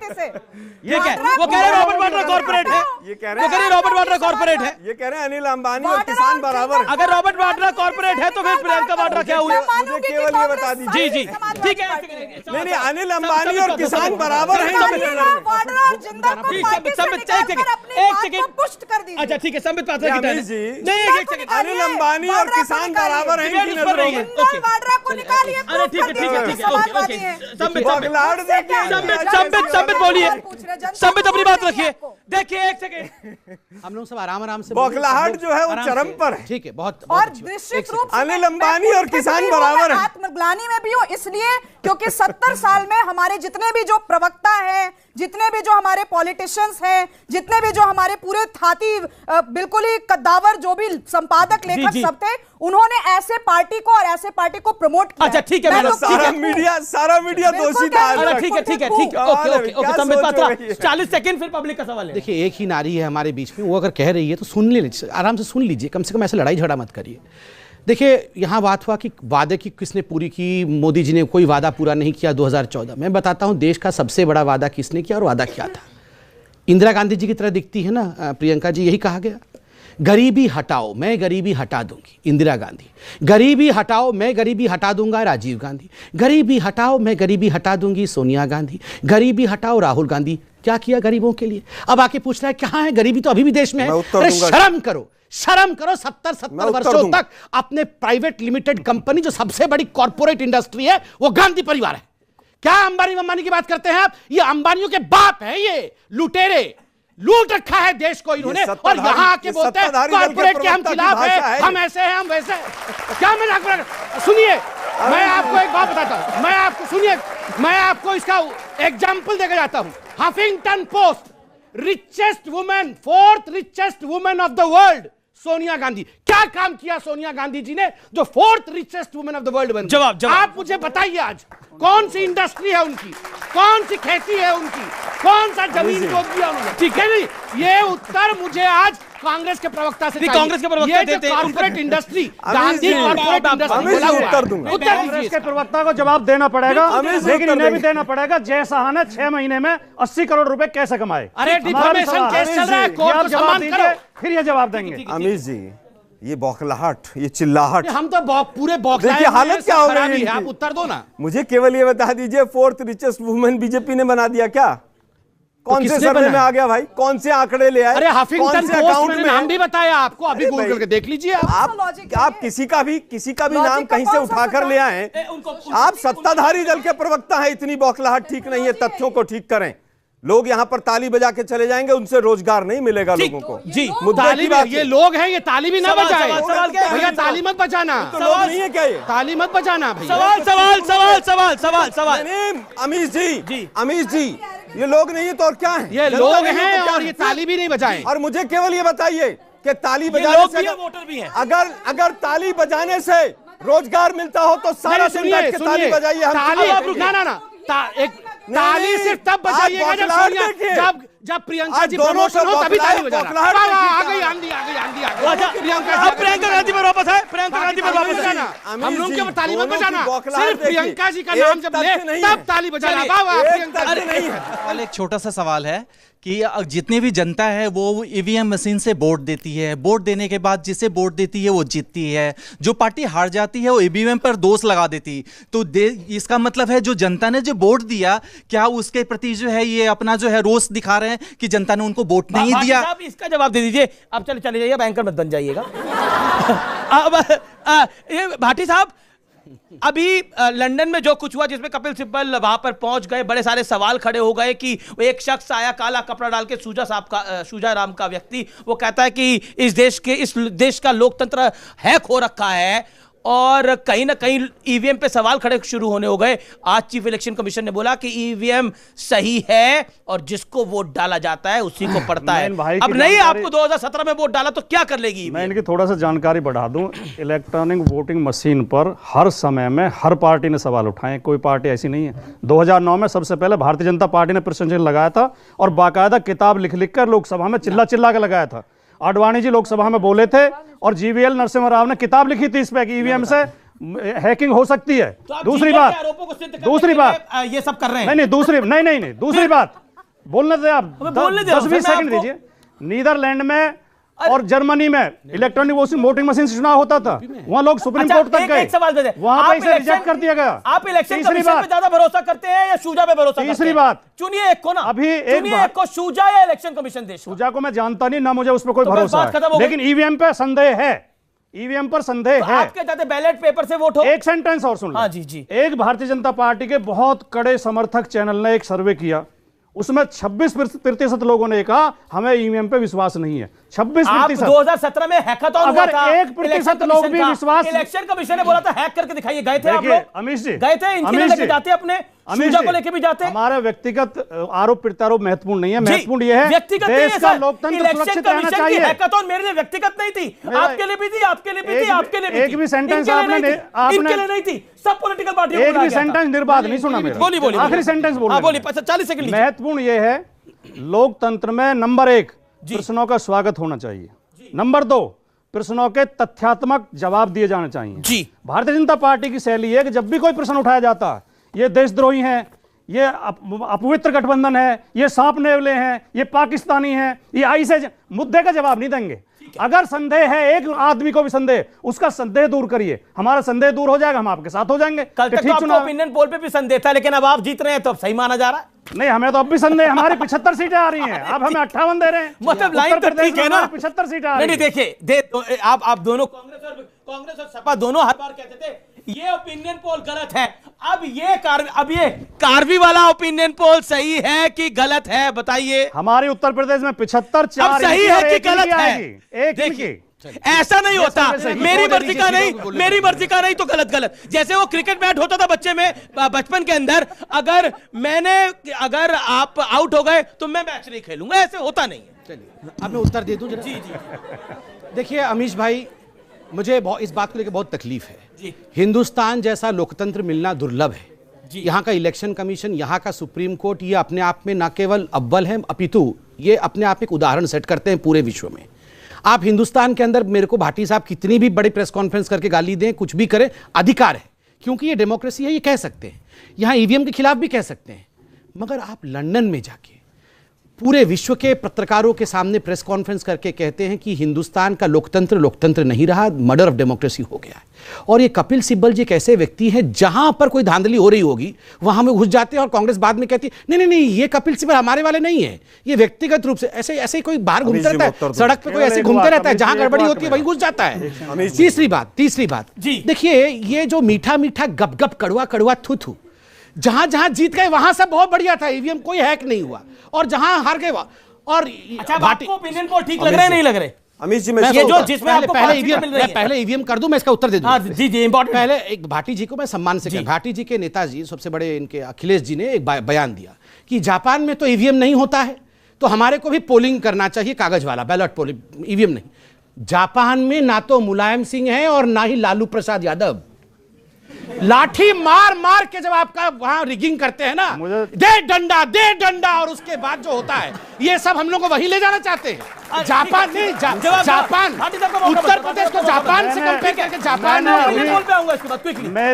ये क्या वो कह रहे हैं रॉबर्ट वाड्रा कॉर्पोरेट है, ये कह रहे हैं रॉबर्ट वाड्रा कॉर्पोरेट है, ये कह रहे हैं अनिल अंबानी और किसान बराबर है। अगर रॉबर्ट वाड्रा कॉर्पोरेट है तो फिर प्रियंका वाड्रा क्या हुई? मुझे केवल ये बता दीजिए। जी ठीक है। नहीं, अनिल अंबानी और किसान बराबर हैं। अच्छा ठीक है, संबित पात्रा की टर्न जी। नहीं, एक सेकंड, अनिल अंबानी और किसान बराबर हैं। अरे ठीक है, संबित बोलिए, संबित अपनी बात रखिए। देखिए एक सेकंड, हम लोग सब आराम से बौखलाहट जो है वो चरम पर है। ठीक है, बहुत और निश्चित रूप से अनिल अंबानी और किसान बराबर है। आत्मग्लानि में भी हो, इसलिए क्योंकि 70 साल में हमारे जितने भी जो प्रवक्ता हैं, जितने भी जो हमारे पॉलिटिशियंस हैं, जितने भी जो हमारे पूरे थाती बिल्कुल ही कद्दावर जो भी संपादक लेखक सब थे, उन्होंने ऐसे पार्टी को और ऐसे पार्टी को प्रमोट किया। अच्छा ठीक है, सारा मीडिया दोषी था। ठीक है, ओके, संबित पात्रा 40 सेकंड, फिर पब्लिक का सवाल है। देखिए, एक ही नारी है हमारे बीच में, वो अगर कह रही है तो सुन लीजिए, आराम से सुन लीजिए, कम से कम ऐसे लड़ाई झगड़ा मत करिए। देखिए, यहाँ बात हुआ कि वादे की किसने पूरी की, मोदी जी ने कोई वादा पूरा नहीं किया 2014। मैं बताता हूँ देश का सबसे बड़ा वादा किसने किया और वादा क्या था। इंदिरा गांधी जी की तरह दिखती है ना प्रियंका जी, यही कहा गया, गरीबी हटाओ मैं गरीबी हटा दूंगी इंदिरा गांधी, गरीबी हटाओ मैं गरीबी हटा दूंगा राजीव गांधी, गरीबी हटाओ मैं गरीबी हटा दूंगी सोनिया गांधी, गरीबी हटाओ राहुल गांधी। क्या किया गरीबों के लिए? अब आके पूछ रहा है कहाँ है गरीबी, तो अभी भी देश में है। अरे शर्म करो, शर्म करो। 70 वर्षों तक अपने प्राइवेट लिमिटेड कंपनी, जो सबसे बड़ी कॉर्पोरेट इंडस्ट्री है, वो गांधी परिवार है। क्या अंबानी की बात करते हैं आप? ये अंबानियों के बाप है, ये लुटेरे, लूट रखा है देश को इन्होंने, और यहाँ आके बोलते हैं कॉर्पोरेट के हम खिलाफ है, हम ऐसे हैं, हम वैसे हैं। क्या मजाक? सुनिए, मैं आपको एक बात बताता हूँ, मैं आपको इसका एग्जाम्पल देकर जाता हूँ। Huffington post, richest women, 4th richest women of the world, Sonia Gandhi. क्या काम किया सोनिया गांधी जी ने जो 4th richest women of the world बन? जवाब आप मुझे बताइए, आज कौन सी इंडस्ट्री है उनकी, कौन सी खेती है उनकी, कौन सा जमीन जोत दिया उन्होंने? ठीक है, नहीं ये उत्तर मुझे आज कांग्रेस के प्रवक्ता से चाहिए। कांग्रेस के प्रवक्ता देते हैं corporate industry, Gandhi corporate industry, उत्तर दूंगा। कांग्रेस के प्रवक्ता को जवाब देना पड़ेगा, लेकिन इन्हें भी देना पड़ेगा। जय साहा ने 6 महीने में 80 करोड़ रुपए कैसे कमाए? अरे डिफॉर्मेशन केस चल रहा है, कोर्ट को सम्मान करो, फिर ये जवाब देंगे। अमीश जी, ये बौखलाहट, ये चिल्लाहट, हम तो पूरे बौखलाए। देखिए हालत क्या हो रही है, आप उत्तर दो ना। मुझे केवल ये बता दीजिए, 4th रिचेस्ट वुमेन बीजेपी ने बना दिया क्या? कौन से सर्वे में आ गया भाई? कौन से आंकड़े ले आए? अरे हफिंगटन पोस्ट में नाम भी बताया आपको, अभी गूगल करके देख लीजिए। आप किसी का भी नाम कहीं से उठाकर ले आए। आप सत्ताधारी दल के प्रवक्ता हैं, इतनी बौखलाहट ठीक नहीं है, तथ्यों को ठीक करें। लोग यहाँ पर ताली बजा के चले जाएंगे, उनसे रोजगार नहीं मिलेगा लोगों को। जी, ताली ये लोग हैं, ये ताली भी ना बजाए भैया, ताली मत बजाना। सवाल नहीं है क्या ये? ताली मत बजाना भैया। सवाल। अमीश जी, ये लोग नहीं है तो और क्या है? ये लोग हैं और ये ताली भी नहीं बजाए। और मुझे केवल ये बताइए कि ताली बजाने से, वोटर भी हैं। अगर ताली बजाने से रोजगार मिलता हो तो सारा दिन बैठ के ताली बजाइए। ताली सिर्फ तब बजाइएगा जब प्रियंका जी प्रमोशन हो, तभी ताली बजाना। आ गई आंधी। प्रियंका गांधी पर वापस है, हम लोग के ताली मत बजाना, सिर्फ प्रियंका जी का नाम जब ले तब ताली बजाना। एक छोटा सा सवाल है कि जितनी भी जनता है वो ईवीएम मशीन से वोट देती है, वोट देने के बाद जिसे वोट देती है वो जीतती है, जो पार्टी हार जाती है वो ईवीएम पर दोष लगा देती। तो इसका मतलब है जो जनता ने जो वोट दिया, क्या उसके प्रति जो है ये अपना जो है रोष दिखा रहे हैं कि जनता ने उनको वोट नहीं दिया? आप इसका जवाब दे दीजिए। अब चले जाइए, बैंकर मत बन जाइएगा। अब ये भाटी साहब, अभी लंदन में जो कुछ हुआ, जिसमें कपिल सिब्बल वहां पर पहुंच गए, बड़े सारे सवाल खड़े हो गए कि एक शख्स आया काला कपड़ा डाल के, सूजा राम का व्यक्ति, वो कहता है कि इस देश का लोकतंत्र हैक हो रखा है, और कहीं ना कहीं ईवीएम पे सवाल खड़े शुरू होने हो गए। आज चीफ इलेक्शन कमीशन ने बोला कि ईवीएम सही है और जिसको वोट डाला जाता है उसी को पड़ता है। अब नहीं, आपको 2017 में वोट डाला तो क्या कर लेगी? मैं इनकी थोड़ा सा जानकारी बढ़ा दूं। इलेक्ट्रॉनिक वोटिंग मशीन पर हर समय में हर पार्टी ने सवाल उठाए, कोई पार्टी ऐसी नहीं है। 2009 में सबसे पहले भारतीय जनता पार्टी ने प्रश्न चिन्ह लगाया था और बाकायदा किताब लिख लिख कर लोकसभा में चिल्ला चिल्ला के लगाया था। आडवाणी जी लोकसभा में बोले थे और जीवीएल नरसिम्हा राव ने किताब लिखी थी इस पे कि ईवीएम से हैकिंग हो सकती है। दूसरी बात ये सब कर रहे हैं। नहीं, दूसरी बात बोलने दे आप, 10-20 सेकंड दीजिए। नीदरलैंड में और जर्मनी में इलेक्ट्रॉनिक वोटिंग मशीन से चुनाव होता था, वहां लोग सुप्रीम कोर्ट तक गए, वहां पे इसे रिजेक्ट कर दिया गया। आप इलेक्शन कमीशन पे ज्यादा भरोसा करते हैं या शूजा पे भरोसा करते हैं? तीसरी बात, चुनिए एक को ना, अभी एक को, शूजा या इलेक्शन कमीशन? देश शूजा को मैं जानता नहीं ना, मुझे उस पर कोई भरोसा है, लेकिन ईवीएम पे संदेह है। ईवीएम पर संदेह है। आपके जाते बैलेट पेपर से वोट हो। एक सेंटेंस और सुन लो। हाँ जी। एक भारतीय जनता पार्टी के बहुत कड़े समर्थक चैनल ने एक सर्वे किया, उसमें 26% लोगों ने कहा हमें ईवीएम पे विश्वास नहीं है। 26%। 2017 में हैकाथॉन हुआ था, 1% लोग भी विश्वास, इलेक्शन कमीशन ने बोला था हैक करके दिखाइए। गए थे आप लोग? अमीश जी गए थे? इनके लेके जाते अपने शूजा को लेके भी जाते। हमारा व्यक्तिगत आरोप प्रत्यारोप महत्वपूर्ण नहीं है, महत्वपूर्ण यह है देश का लोकतंत्र सुरक्षित रहना चाहिए। हैकाथॉन मेरे लिए व्यक्तिगत नहीं थी, आपके लिए भी थी, आपके लिए भी थी, आपके लिए भी। एक भी सेंटेंस आपने इनके लिए नहीं थी, सब पॉलिटिकल पार्टियों को। एक भी सेंटेंस निर्बाध नहीं सुना मेरा। बोलिए, आखिरी सेंटेंस बोलिए। 40 सेकंड। महत्वपूर्ण यह है लोकतंत्र में नंबर 1 प्रश्नों का स्वागत होना चाहिए, नंबर 2 प्रश्नों के तथ्यात्मक जवाब दिए जाने चाहिए। जी, भारतीय जनता पार्टी की शैली है कि जब भी कोई प्रश्न उठाया जाता है, ये देशद्रोही हैं, ये अपवित्र गठबंधन है, ये सांप नेवले हैं, ये पाकिस्तानी हैं, ये आई से मुद्दे का जवाब नहीं देंगे। अगर संदेह है, एक आदमी को भी संदेह, उसका संदेह दूर करिए, हमारा संदेह दूर हो जाएगा, हम आपके साथ हो जाएंगे। कल तक तो आपको ओपिनियन पोल पे भी संदेह था, लेकिन अब आप जीत रहे हैं तो अब सही माना जा रहा है। नहीं, हमें तो अब भी संदेह, हमारी 75 सीटें आ रही हैं, अब हमें 58 दे रहे हैं, मतलब लाइन तो ठीक है ना, 75 सीटें आ रही हैं। नहीं देखिए, आप दोनों कांग्रेस और सपा दोनों हर बार कहते थे ये ओपिनियन पोल गलत है। अब ये कार्वी वाला ओपिनियन पोल सही है कि गलत है, बताइए। हमारे उत्तर प्रदेश में 75-4 सही है कि गलत है? देखिए, ऐसा नहीं होता, मेरी मर्जी का नहीं तो गलत। जैसे वो क्रिकेट बैट होता था बचपन के अंदर, अगर आप आउट हो गए तो मैं मैच नहीं खेलूंगा, ऐसे होता नहीं है। चलिए अब मैं उत्तर दे दूं जरा। जी। देखिए अमीश भाई, मुझे इस बात को लेकर बहुत तकलीफ है। हिंदुस्तान जैसा लोकतंत्र मिलना दुर्लभ है। यहाँ का इलेक्शन कमीशन, यहाँ का सुप्रीम कोर्ट, ये अपने आप में न केवल अव्वल है, अपितु ये अपने आप एक उदाहरण सेट करते हैं पूरे विश्व में। आप हिंदुस्तान के अंदर मेरे को भाटी साहब कितनी भी बड़ी प्रेस कॉन्फ्रेंस करके गाली दें, कुछ भी करें, अधिकार है, क्योंकि ये डेमोक्रेसी है, ये कह सकते हैं। यहाँ ईवीएम के खिलाफ भी कह सकते हैं। मगर आप लंदन में जाके पूरे विश्व के पत्रकारों के सामने प्रेस कॉन्फ्रेंस करके कहते हैं कि हिंदुस्तान का लोकतंत्र नहीं रहा, मर्डर ऑफ डेमोक्रेसी हो गया है। और ये कपिल सिब्बल जी एक ऐसे व्यक्ति हैं, जहां पर कोई धांधली हो रही होगी वहां में घुस जाते हैं, और कांग्रेस बाद में कहती है नहीं, ये कपिल सिब्बल हमारे वाले नहीं है, ये व्यक्तिगत रूप से ऐसे कोई बाहर घूमता रहता है, सड़क पे कोई ऐसे घूमते रहता है, जहां गड़बड़ी होती है वहीं घुस जाता है। तीसरी बात देखिए, ये जो मीठा गप गप कड़वा थू, जहां जीत गए वहां सब बहुत बढ़िया था, ईवीएम कोई हैक नहीं हुआ, और जहां हार गए और आपको ओपिनियन पोल ठीक लग रहे नहीं लग रहे? अमीश जी, पहले ईवीएम कर दूं, मैं इसका उत्तर दे दूं। जी इंपॉर्टेंट। पहले एक भाटी जी को मैं सम्मान से कहूं, भाटी जी के नेताजी सबसे बड़े इनके अखिलेश जी ने एक बयान दिया कि जापान में तो ईवीएम नहीं होता है, तो हमारे को भी पोलिंग करना चाहिए, कागज वाला बैलेट पोलिंग, ईवीएम नहीं। जापान में ना तो मुलायम सिंह है और ना ही लालू प्रसाद यादव। लाठी मार के जब आपका वहां रिगिंग करते हैं ना, दे डंडा, और उसके बाद जो होता है ये सब हम लोग को वही ले जाना चाहते हैं। जापान नहीं, जापान, उत्तर प्रदेश को जापान से कंपेयर करके जापान।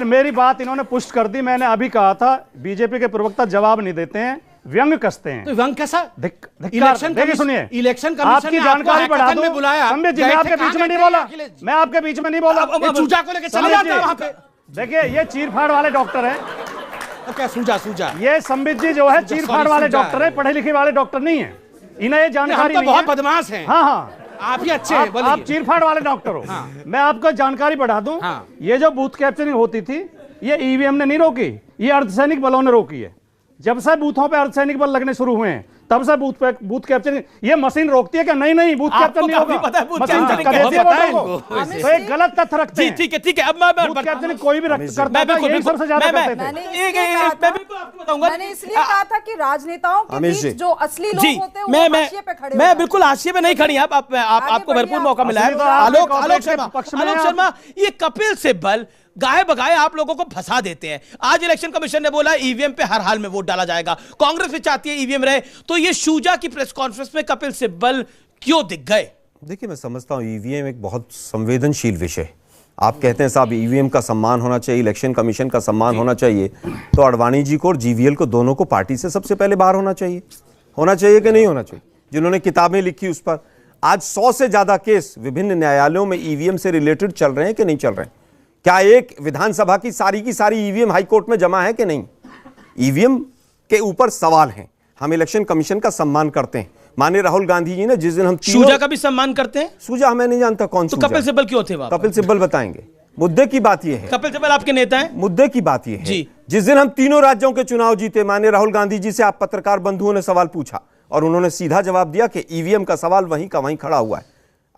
मेरी बात इन्होंने पुष्ट कर दी। मैंने अभी कहा था बीजेपी के प्रवक्ता जवाब नहीं देते हैं, व्यंग कसते हैं। तो व्यंग कैसा? देखिए सुनिए, इलेक्शन कमीशन आपकी जानकारी बढ़ा दूं, बुलाया, संबित जी, मैं आपके बीच में नहीं बोला, मैं आपके बीच में नहीं बोला। चूजा को लेकर चले जाते हैं वहां पे। देखिए, ये चीरफाड़ वाले डॉक्टर हैं। तो क्या सूजा ये संबित जी जो है चीरफाड़ वाले डॉक्टर है, पढ़े लिखे वाले डॉक्टर नहीं है, इन्हें ये जानकारी नहीं है। बहुत बदमाश हैं। हाँ, आप ही अच्छे हैं, आप चीरफाड़ वाले डॉक्टर हो। मैं आपको जानकारी बढ़ा दूं, ये जो बूथ कैप्चरिंग होती थी, ये ईवीएम ने नहीं रोकी, ये अर्धसैनिक बलों ने रोकी है। जब से बूथों पे अर्धसैनिक बल लगने शुरू हुए हैं, तब से बूथ कैप्चरिंग, ये मशीन रोकती है क्या? नहीं, बूथ कैप्चर नहीं होगा। तो एक गलत तथ्य रखते हैं। ठीक है। अब मैं बूथ कैप्चरिंग कोई भी करता है, यही सबसे ज्यादा करते थे। मैंने इसलिए कहा था कि राजनेताओं के बीच जो असली लोग होते हैं वो हाशिए पे खड़े, मैं बिल्कुल हाशिए पे नहीं खड़ी। आपको भरपूर मौका मिला है। आलोक शर्मा, ये कपिल सिब्बल गाए बगाए आप लोगों को फंसा देते हैं। आज इलेक्शन कमीशन ने बोला ईवीएम पे हर हाल में वोट डाला जाएगा, कांग्रेस भी चाहती है ईवीएम रहे, तो ये शूजा की प्रेस कॉन्फ्रेंस में कपिल सिब्बल क्यों दिख गए? देखिए, मैं समझता हूं ईवीएम एक बहुत संवेदनशील विषय। आप कहते हैं साहब ईवीएम का सम्मान होना चाहिए, इलेक्शन कमीशन का सम्मान होना चाहिए, तो अडवाणी जी को और जीवीएल को दोनों को पार्टी से सबसे पहले बाहर होना चाहिए कि नहीं होना चाहिए? जिन्होंने किताबें लिखी उस पर आज 100 से ज्यादा केस विभिन्न न्यायालयों में ईवीएम से रिलेटेड चल रहे हैं कि नहीं चल रहे हैं? क्या एक विधानसभा की सारी ईवीएम हाईकोर्ट में जमा है कि नहीं? ईवीएम के ऊपर सवाल हैं। हम इलेक्शन कमीशन का सम्मान करते हैं। माननीय राहुल गांधी जी ने जिस दिन हम शूजा का भी सम्मान करते हैं। शूजा मैं नहीं जानता कौन, तो कपिल सिब्बल क्यों थे? कपिल सिब्बल बताएंगे। मुद्दे की बात यह है, कपिल सिब्बल आपके नेता हैं। मुद्दे की बात यह है, जिस दिन हम तीनों राज्यों के चुनाव जीते, माननीय राहुल गांधी जी से आप पत्रकार बंधुओं ने सवाल पूछा और उन्होंने सीधा जवाब दिया कि ईवीएम का सवाल वहीं का वहीं खड़ा हुआ है।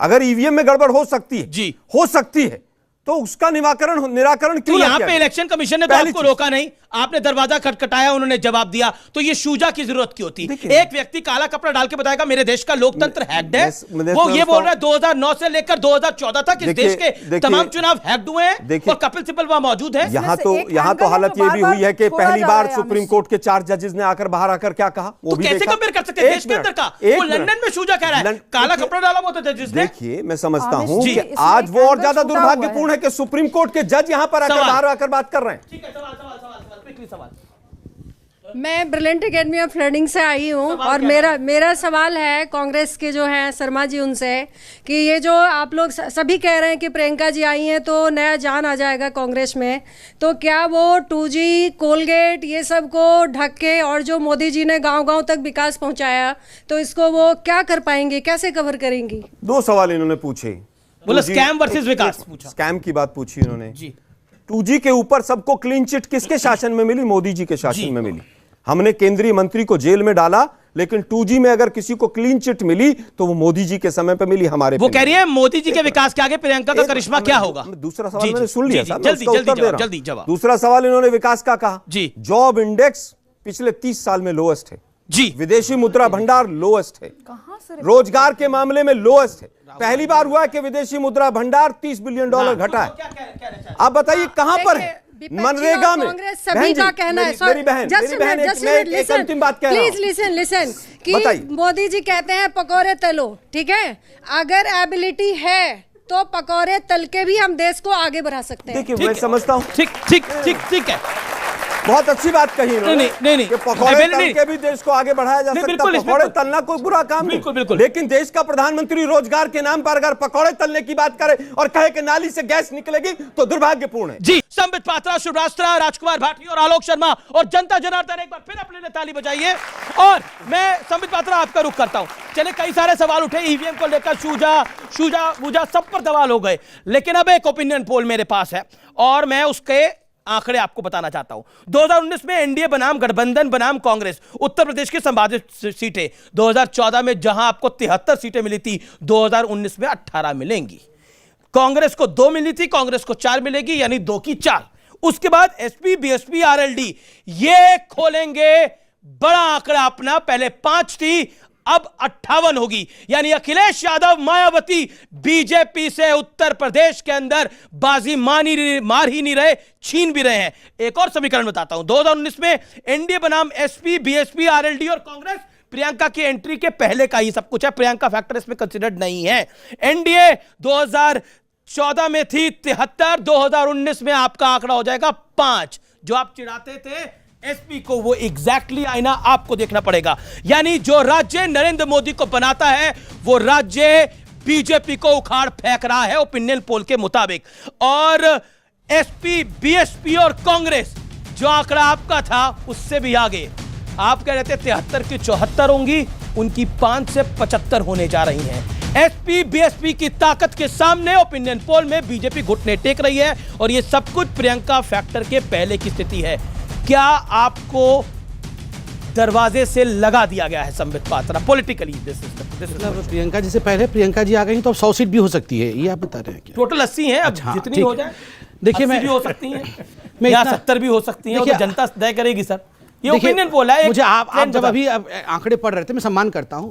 अगर ईवीएम में गड़बड़ हो सकती है, हो सकती है, तो उसका निराकरण क्यों? यहाँ पे इलेक्शन कमीशन ने तो आपको रोका नहीं, आपने दरवाजा खटखटाया, उन्होंने जवाब दिया, तो ये शूजा की जरूरत क्यों थी? एक व्यक्ति काला कपड़ा डाल के बताएगा मेरे देश का लोकतंत्र हैक्ड है, वो ये बोल रहा है 2009 से लेकर 2014 तक इस देश के तमाम चुनाव हैक्ड हुए हैं और कपिल सिब्बल वहां मौजूद है। यहाँ तो हालत ये भी हुई है कि पहली बार सुप्रीम कोर्ट के 4 जजेस ने आकर बाहर आकर क्या कहा, वो भी कैसे कंपेयर कर सकते हैं? देश के अंदर का वो लंदन में शूजा कह रहा है, काला कपड़ा डाला हुआ था जजेस ने। देखिए, मैं समझता हूं कि आज वो और ज्यादा दुर्भाग्यपूर्ण है कि सुप्रीम कोर्ट के जज यहां पर आकर बाहर आकर बात कर रहे हैं। ठीक है, सवाल। मैं ब्रिलियंट एकेडमी ऑफ लर्निंग से आई हूँ और मेरा सवाल है कांग्रेस के जो हैं शर्मा जी उनसे कि ये जो आप लोग सभी कह रहे हैं कि प्रियंका जी आई हैं तो नया जान आ जाएगा कांग्रेस में, तो क्या वो 2G कोलगेट ये सब को ढक के और जो मोदी जी ने गांव-गांव तक विकास पहुंचाया तो इसको वो क्या कर पाएंगे, कैसे कवर करेंगी? 2 सवाल इन्होंने पूछे, बोला स्कैम वर्सेस विकास पूछा, स्कैम की बात पूछी इन्होंने जी। 2G के ऊपर सबको क्लीन चिट किसके शासन में मिली? मोदी जी के शासन में मिली। हमने केंद्रीय मंत्री को जेल में डाला, लेकिन 2G में अगर किसी को क्लीन चिट मिली तो वो मोदी जी के समय पे मिली, हमारे वो कह रही है मोदी जी के विकास के आगे प्रियंका का करिश्मा क्या होगा? दूसरा सवाल मैंने सुन लिया साहब, जल्दी जवाब। दूसरा सवाल इन्होंने विकास का कहा जी। जॉब इंडेक्स पिछले 30 साल में लोएस्ट है जी। विदेशी मुद्रा भंडार लोएस्ट है, रोजगार के मामले में लोएस्ट है। पहली बार हुआ है कि विदेशी मुद्रा भंडार $30 बिलियन घटा है। आप बताइए कहां पर है? मनरेगा में सभी का कहना है, मेरी बहन एक अंतिम बात कह रहा हूं, प्लीज लिसन कि मोदी जी कहते हैं पकौड़े तलो, ठीक है, अगर एबिलिटी है तो पकौड़े तल के भी हम देश को आगे बढ़ा सकते हैं। देखिए, मैं समझता हूं ठीक है, बहुत अच्छी बात कही नहीं कि पकौड़े तल के भी देश को आगे बढ़ाया जा सकता है। पकौड़े तलना कोई बुरा काम नहीं, लेकिन देश का प्रधानमंत्री रोजगार के नाम पर अगर पकौड़े तलने की बात करे और कहे कि नाली से गैस निकलेगी तो दुर्भाग्यपूर्ण है जी। संबित पात्रा, शुभ रास्त्रा, राजकुमार भाटी और आलोक शर्मा और जनता जनार्दन एक बार फिर अपने लिए ताली बजाइए। और मैं संबित पात्रा आपका रुख करता हूं। चले, कई सारे सवाल उठे ईवीएम को लेकर, शूजा सब पर सवाल हो गए, लेकिन अब एक ओपिनियन पोल मेरे पास है और मैं उसके आंकड़े आपको बताना चाहता हूं। 2019 में एनडीए बनाम गठबंधन बनाम कांग्रेस उत्तर प्रदेश की संभावित सीटें 2014 में जहां आपको 73 सीटें मिली थी, 2019 में 18 मिलेंगी। कांग्रेस को 2 मिली थी, कांग्रेस को 4 मिलेगी, यानी 2 की 4। उसके बाद एसपी, बीएसपी, आरएलडी ये खोलेंगे बड़ा आंकड़ा अपना। पहले 5 थी, अब 58 होगी, यानी अखिलेश यादव, मायावती बीजेपी से उत्तर प्रदेश के अंदर बाजी मार ही नहीं रहे, छीन भी रहे हैं। एक और समीकरण बताता हूं। 2019 में एनडीए बनाम एसपी, बीएसपी, आरएलडी और कांग्रेस, प्रियंका की एंट्री के पहले का ही सब कुछ है, प्रियंका फैक्टर इसमें कंसिडर्ड नहीं है। एनडीए 2014 में थी 73, 2019 में आपका आंकड़ा हो जाएगा 5। जो आप चिढ़ाते थे एसपी को, वो एग्जैक्टली आईना आपको देखना पड़ेगा। यानी जो राज्य नरेंद्र मोदी को बनाता है वो राज्य बीजेपी को उखाड़ फेंक रहा है ओपिनियन पोल के मुताबिक। और एसपी, बीएसपी और कांग्रेस, जो आंकड़ा आपका था उससे भी आगे। आप कह रहे थे 73 की 74 होंगी, उनकी 5 से 75 होने जा रही हैं। एसपी, बीएसपी की ताकत के सामने ओपिनियन पोल में बीजेपी घुटने टेक रही है और यह सब कुछ प्रियंका फैक्टर के पहले की स्थिति है। क्या आपको दरवाजे से लगा दिया गया है संबित पात्रा पॉलिटिकली। मतलब प्रियंका जी से पहले प्रियंका जी आ गई तो अब 100 सीट भी हो सकती है, ये आप बता रहे हैं क्या? टोटल 80 है, अब अच्छा, जितनी ठीक हो है। जाए। देखिए, 80 मैं भी हो सकती हैं मैं या इतना- 70 भी हो सकती हैं, वो तो देखिए, जनता तय करेगी सर। ये देखिए, ओपिनियन पोल है। मुझे आप जब अभी आंकड़े पढ़ रहे थे, मैं सम्मान करता हूं,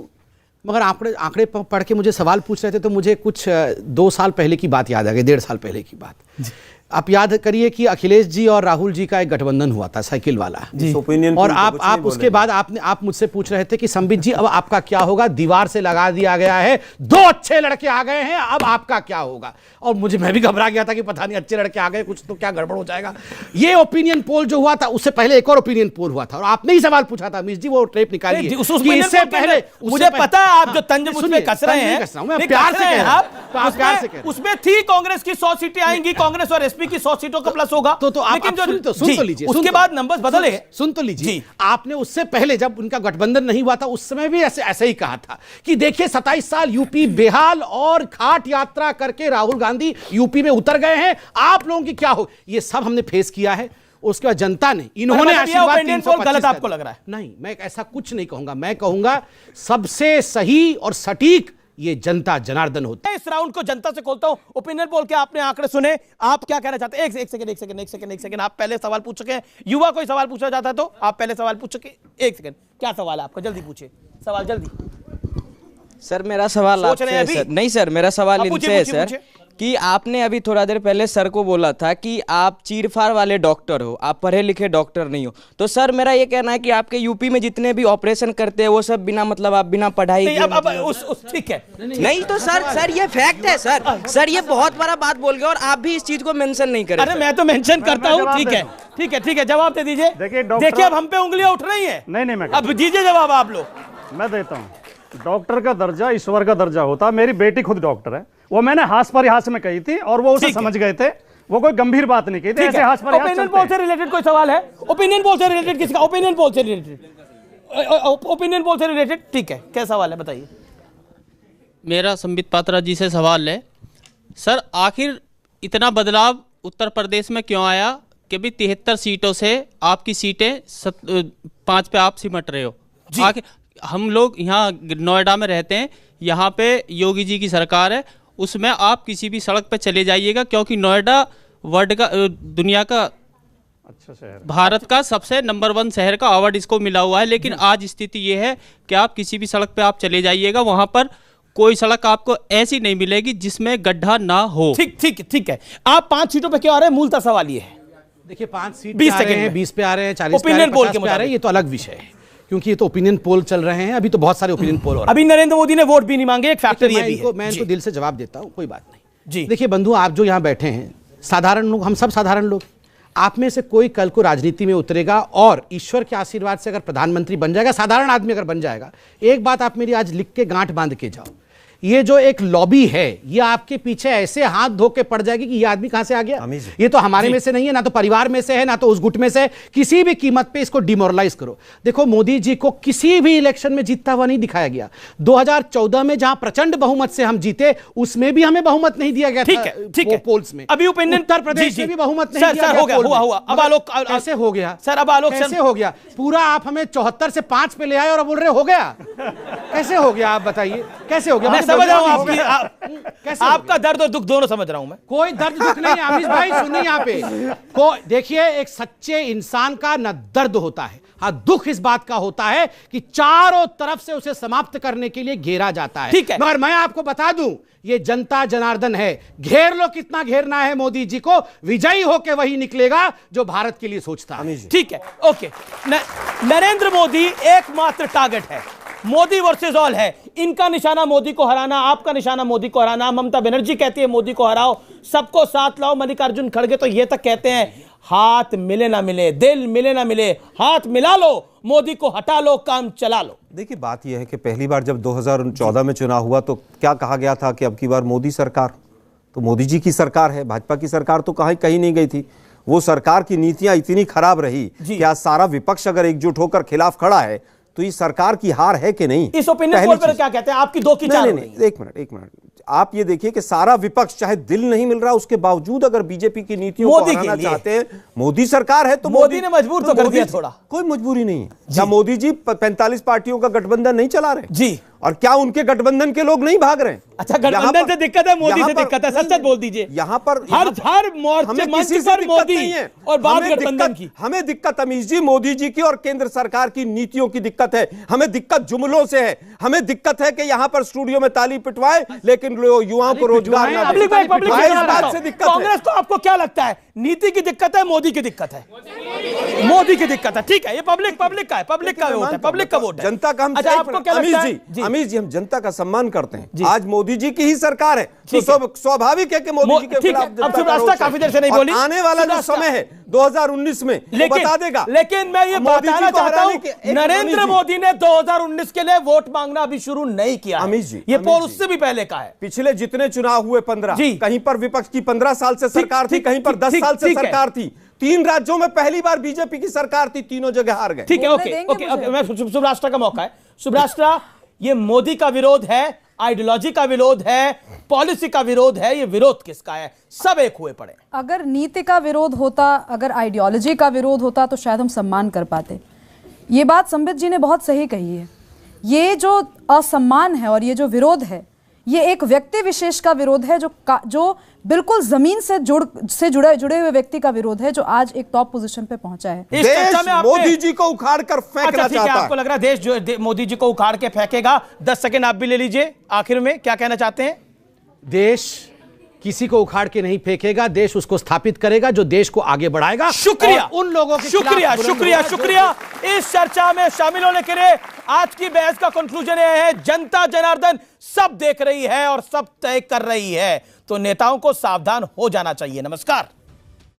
मगर आंकड़े पढ़ के मुझे सवाल पूछ रहे थे तो मुझे कुछ 2 साल पहले की बात याद आ गई, 1.5 साल पहले की बात। आप याद करिए कि अखिलेश जी और राहुल जी का एक गठबंधन हुआ था साइकिल वाला जी। और आप उसके बाद आप मुझसे पूछ रहे थे कि संबित जी अब आपका क्या होगा, दीवार से लगा दिया गया है, 2 अच्छे लड़के आ गए हैं, अब आपका क्या होगा? और मैं भी घबरा गया था कि पता नहीं अच्छे लड़के आ गए, कुछ तो क्या गड़बड़ हो जाएगा। ये ओपिनियन पोल जो हुआ था, उससे पहले एक और ओपिनियन पोल हुआ था और आपने ही सवाल पूछा था अमीश जी, वो टेप निकालिए कि इससे पहले। मुझे पता है आप जो तंज मुझ पे कस रहे हैं, मैं प्यार से कह रहा हूं, प्यार से कह रहा हूं। उसमें थी कांग्रेस की 100 सीटें आएंगी, कांग्रेस और एसपी की 100 सीटों का प्लस होगा। लेकिन सुन तो लीजिए, उसके बाद नंबर्स बदले। सुन तो लीजिए, आपने उससे पहले जब उनका गठबंधन नहीं हुआ था उस समय भी ऐसे ही कहा था कि देखिए 27 साल यूपी बेहाल और घाट यात्रा करके राहुल गांधी यूपी में उतर गए हैं, आप लोगों की क्या हो। ये सब हमने फेस किया है। उसके बाद जनता ने, इन्होंने आशीर्वाद 325 गलत आपको लग रहा है? नहीं, मैं ऐसा कुछ नहीं कहूंगा। मैं कहूंगा सबसे सही और सटीक ये जनता जनार्दन होता है। इस राउंड को जनता से खोलता हूं। ओपिनियन पोल के आपने आंकड़े सुने, आप क्या कहना चाहते हैं? एक सेकंड, आप पहले सवाल पूछ चुके हैं। युवा कोई सवाल पूछना चाहता है तो आप पहले सवाल पूछ चुके। एक सेकंड, क्या सवाल है आपका? जल्दी पूछिए सवाल, जल्दी। सर मेरा सवाल आपसे है सर। नहीं सर, मेरा सवाल इनसे है सर कि आपने अभी थोड़ा देर पहले सर को बोला था कि आप चीरफाड़ वाले डॉक्टर हो, आप पढ़े लिखे डॉक्टर नहीं हो। तो सर मेरा ये कहना है कि आपके यूपी में जितने भी ऑपरेशन करते हैं वो सब बिना मतलब आप बिना पढ़ाई के। ठीक है, नहीं तो सर ये फैक्ट है सर ये बहुत बड़ा बात बोल गए और आप भी इस चीज को मेंशन नहीं करें। अरे मैं तो मेंशन करता हूं। ठीक है, जवाब दे दीजिए। देखिए अब हम पे उंगलियां उठ रही हैं। नहीं मैं अब दीजिए जवाब आप लोग। मैं देता हूं। डॉक्टर का दर्जा ईश्वर का दर्जा होता है। मेरी बेटी खुद डॉक्टर है, वो मैंने हास परिहास में कही थी और वो उसे समझ गए थे, वो कोई गंभीर बात नहीं कही थी। ऐसे हास परिहास ओपिनियन पोल से रिलेटेड कोई सवाल है? ओपिनियन पोल से रिलेटेड किसका? ओपिनियन पोल से रिलेटेड ठीक है, क्या सवाल है बताइए? मेरा संबित पात्रा जी से सवाल है सर, आखिर इतना बदलाव उत्तर प्रदेश में क्यों आया कि भी 73 सीटों से आपकी सीटें 5 पे आप सिमट रहे हो? आखिर हम लोग यहाँ नोएडा में रहते हैं, यहाँ पे योगी जी की सरकार है, उसमें आप किसी भी सड़क पे चले जाइएगा क्योंकि नोएडा वर्ल्ड का दुनिया का अच्छा शहर, भारत का सबसे नंबर 1 शहर का अवार्ड इसको मिला हुआ है। लेकिन आज स्थिति ये है कि आप किसी भी सड़क पे आप चले जाइएगा, वहां पर कोई सड़क आपको ऐसी नहीं मिलेगी जिसमें गड्ढा ना हो। ठीक है। आप 5 सीटों पे क्यों आ रहे हैं? मूलतः सवाल ये है। देखिए 5 सीट 20 सेकंड में 20 पे आ रहे हैं, 40 पे आ रहे हैं, 50 पे आ रहे हैं, ये तो अलग विषय है क्योंकि ये तो ओपिनियन पोल चल रहे हैं। अभी तो बहुत सारे ओपिनियन पोल हो रहे हैं। अभी नरेंद्र मोदी ने वोट भी नहीं मांगे, एक फैक्टर ये भी है। मैं इनको दिल से जवाब देता हूं, कोई बात नहीं जी। देखिए बंधु, आप जो यहाँ बैठे हैं साधारण लोग, हम सब साधारण लोग, आप में से कोई कल को राजनीति में उतरेगा और ईश्वर के आशीर्वाद से अगर प्रधानमंत्री बन जाएगा, साधारण आदमी अगर बन जाएगा, एक बात आप मेरी आज लिख के गांठ बांध के जाओ, ये जो एक लॉबी है ये आपके पीछे ऐसे हाथ धो के पड़ जाएगी कि ये आदमी कहां से आ गया। ये तो हमारे में से नहीं है, ना तो परिवार में से है, ना तो उस गुट में से है। किसी भी कीमत पे इसको डिमोरलाइज करो। देखो मोदी जी को किसी भी इलेक्शन में जीतता हुआ नहीं दिखाया गया। 2014 में जहां प्रचंड बहुमत से हम जीते, उसमें भी हमें बहुमत नहीं दिया गया। ठीक है पोल्स में अभी ओपिनियन उत्तर प्रदेश में भी बहुमत नहीं दिया गया। हुआ अब आलोक कैसे हो गया सर? अब आलोक कैसे हो गया? पूरा आप हमें 74 से 5 पे ले आए और अब बोल रहे हो गया। कैसे हो गया आप बताइए, कैसे हो गया? मैं समझ रहा हूं आपका दर्द और दुख दोनों समझ रहा हूं मैं। कोई दर्द दुख नहीं है आमिश भाई, सुनिए यहाँ पे देखिए, एक सच्चे इंसान का न दर्द होता है, हाँ दुख इस बात का होता है कि चारों तरफ से उसे समाप्त करने के लिए घेरा जाता है। ठीक है, मगर मैं आपको बता दूं, ये जनता जनार्दन है। घेर लो, कितना घेरना है मोदी जी को, विजयी होके वही निकलेगा जो भारत के लिए सोचता है। ठीक है, ओके। नरेंद्र मोदी एकमात्र टारगेट है, मोदी वर्सेस ऑल है। इनका निशाना मोदी को हराना, आपका निशाना मोदी को हराना। ममता बनर्जी कहती है मोदी को हराओ, सबको साथ लाओ। मल्लिकार्जुन खड़गे तो ये तक कहते हैं हाथ मिले ना मिले, दिल मिले ना मिले, हाथ मिला लो, मोदी को हटा लो, काम चला लो। देखिए बात यह है कि पहली बार जब 2014 में चुनाव हुआ तो क्या कहा गया था कि अब की बार मोदी सरकार, तो मोदी जी की सरकार है, भाजपा की सरकार तो कहीं नहीं गई थी। वो सरकार की नीतियां इतनी खराब रही कि आज सारा विपक्ष अगर एकजुट होकर खिलाफ खड़ा है तो ये सरकार की हार है कि नहीं? इस ओपिनियन पोल पर क्या कहते हैं? आपकी दो की चार? नहीं, एक मिनट, आप ये देखिए कि सारा विपक्ष, चाहे दिल नहीं मिल रहा उसके बावजूद अगर बीजेपी की नीतियों को हराना चाहते हैं, मोदी सरकार है तो मोदी ने मजबूर तो कर दिया थोड़ा। कोई मजबूरी नहीं है। क्या मोदी जी 45 पार्टियों का गठबंधन नहीं चला रहे जी? और क्या उनके गठबंधन के लोग नहीं भाग रहे? अच्छा, गठबंधन से दिक्कत है, मोदी से दिक्कत है, सच बोल दीजिए। यहाँ पर हर मोर्चे मंच पर मोदी है और बात गठबंधन की। हमें दिक्कत अमीश जी मोदी जी की और केंद्र सरकार की नीतियों की दिक्कत है। हमें दिक्कत जुमलों से है। हमें दिक्कत है कि यहाँ पर स्टूडियो में ताली पिटवाए लेकिन युवाओं को रोजगार ना दे। बात से दिक्कत है। कांग्रेस को आपको क्या लगता है, नीति की दिक्कत है, मोदी की दिक्कत है? मोदी की दिक्कत है, ठीक है। ये पब्लिक का वोट है, पब्लिक का वोट है, जनता का। अच्छा, आपको क्या लगता है? अमीश जी, हम जनता का सम्मान करते हैं। आज मोदी जी की ही सरकार है तो स्वाभाविक है कि मोदी जी के खिलाफ। अब सुब्रास्ता काफी देर से नहीं बोली। आने वाला जो समय है 2019 में बता देगा। लेकिन मैं ये बताना चाहता हूं, नरेंद्र मोदी ने 2019 के लिए वोट मांगना अभी शुरू नहीं किया। अमीश जी, ये पोल उससे भी पहले का है। पिछले जितने चुनाव हुए 15, कहीं पर विपक्ष की 15 साल से सरकार थी, कहीं पर 10 साल से सरकार थी। 3 राज्यों में पहली बार बीजेपी की सरकार थी, तीनों जगह हार गए। ठीक है, ओके, मैं सुब्रास्ता का मौका है। सुब्रास्ता, ये मोदी का विरोध है, आइडियोलॉजी का विरोध है, पॉलिसी का विरोध है, ये विरोध किसका है? सब एक हुए पड़े। अगर नीति का विरोध होता, अगर आइडियोलॉजी का विरोध होता तो शायद हम सम्मान कर पाते। ये बात संबित जी ने बहुत सही कही है। ये जो असम्मान है और ये जो विरोध है, ये एक व्यक्ति विशेष का विरोध है, जो बिल्कुल जमीन से जुड़े हुए व्यक्ति का विरोध है, जो आज एक टॉप पोजीशन पे पहुंचा है। देश मोदी जी को उखाड़ कर फेंकना चाहता है। आपको लग रहा है देश जो मोदी जी को उखाड़ के फेंकेगा? 10 सेकंड आप भी ले लीजिए, आखिर में क्या कहना चाहते हैं? देश किसी को उखाड़ के नहीं फेंकेगा, देश उसको स्थापित करेगा जो देश को आगे बढ़ाएगा। शुक्रिया उन लोगों के शुक्रिया इस चर्चा में शामिल होने के लिए। आज की बहस का कंक्लूजन यह है, जनता जनार्दन सब देख रही है और सब तय कर रही है, तो नेताओं को सावधान हो जाना चाहिए। नमस्कार।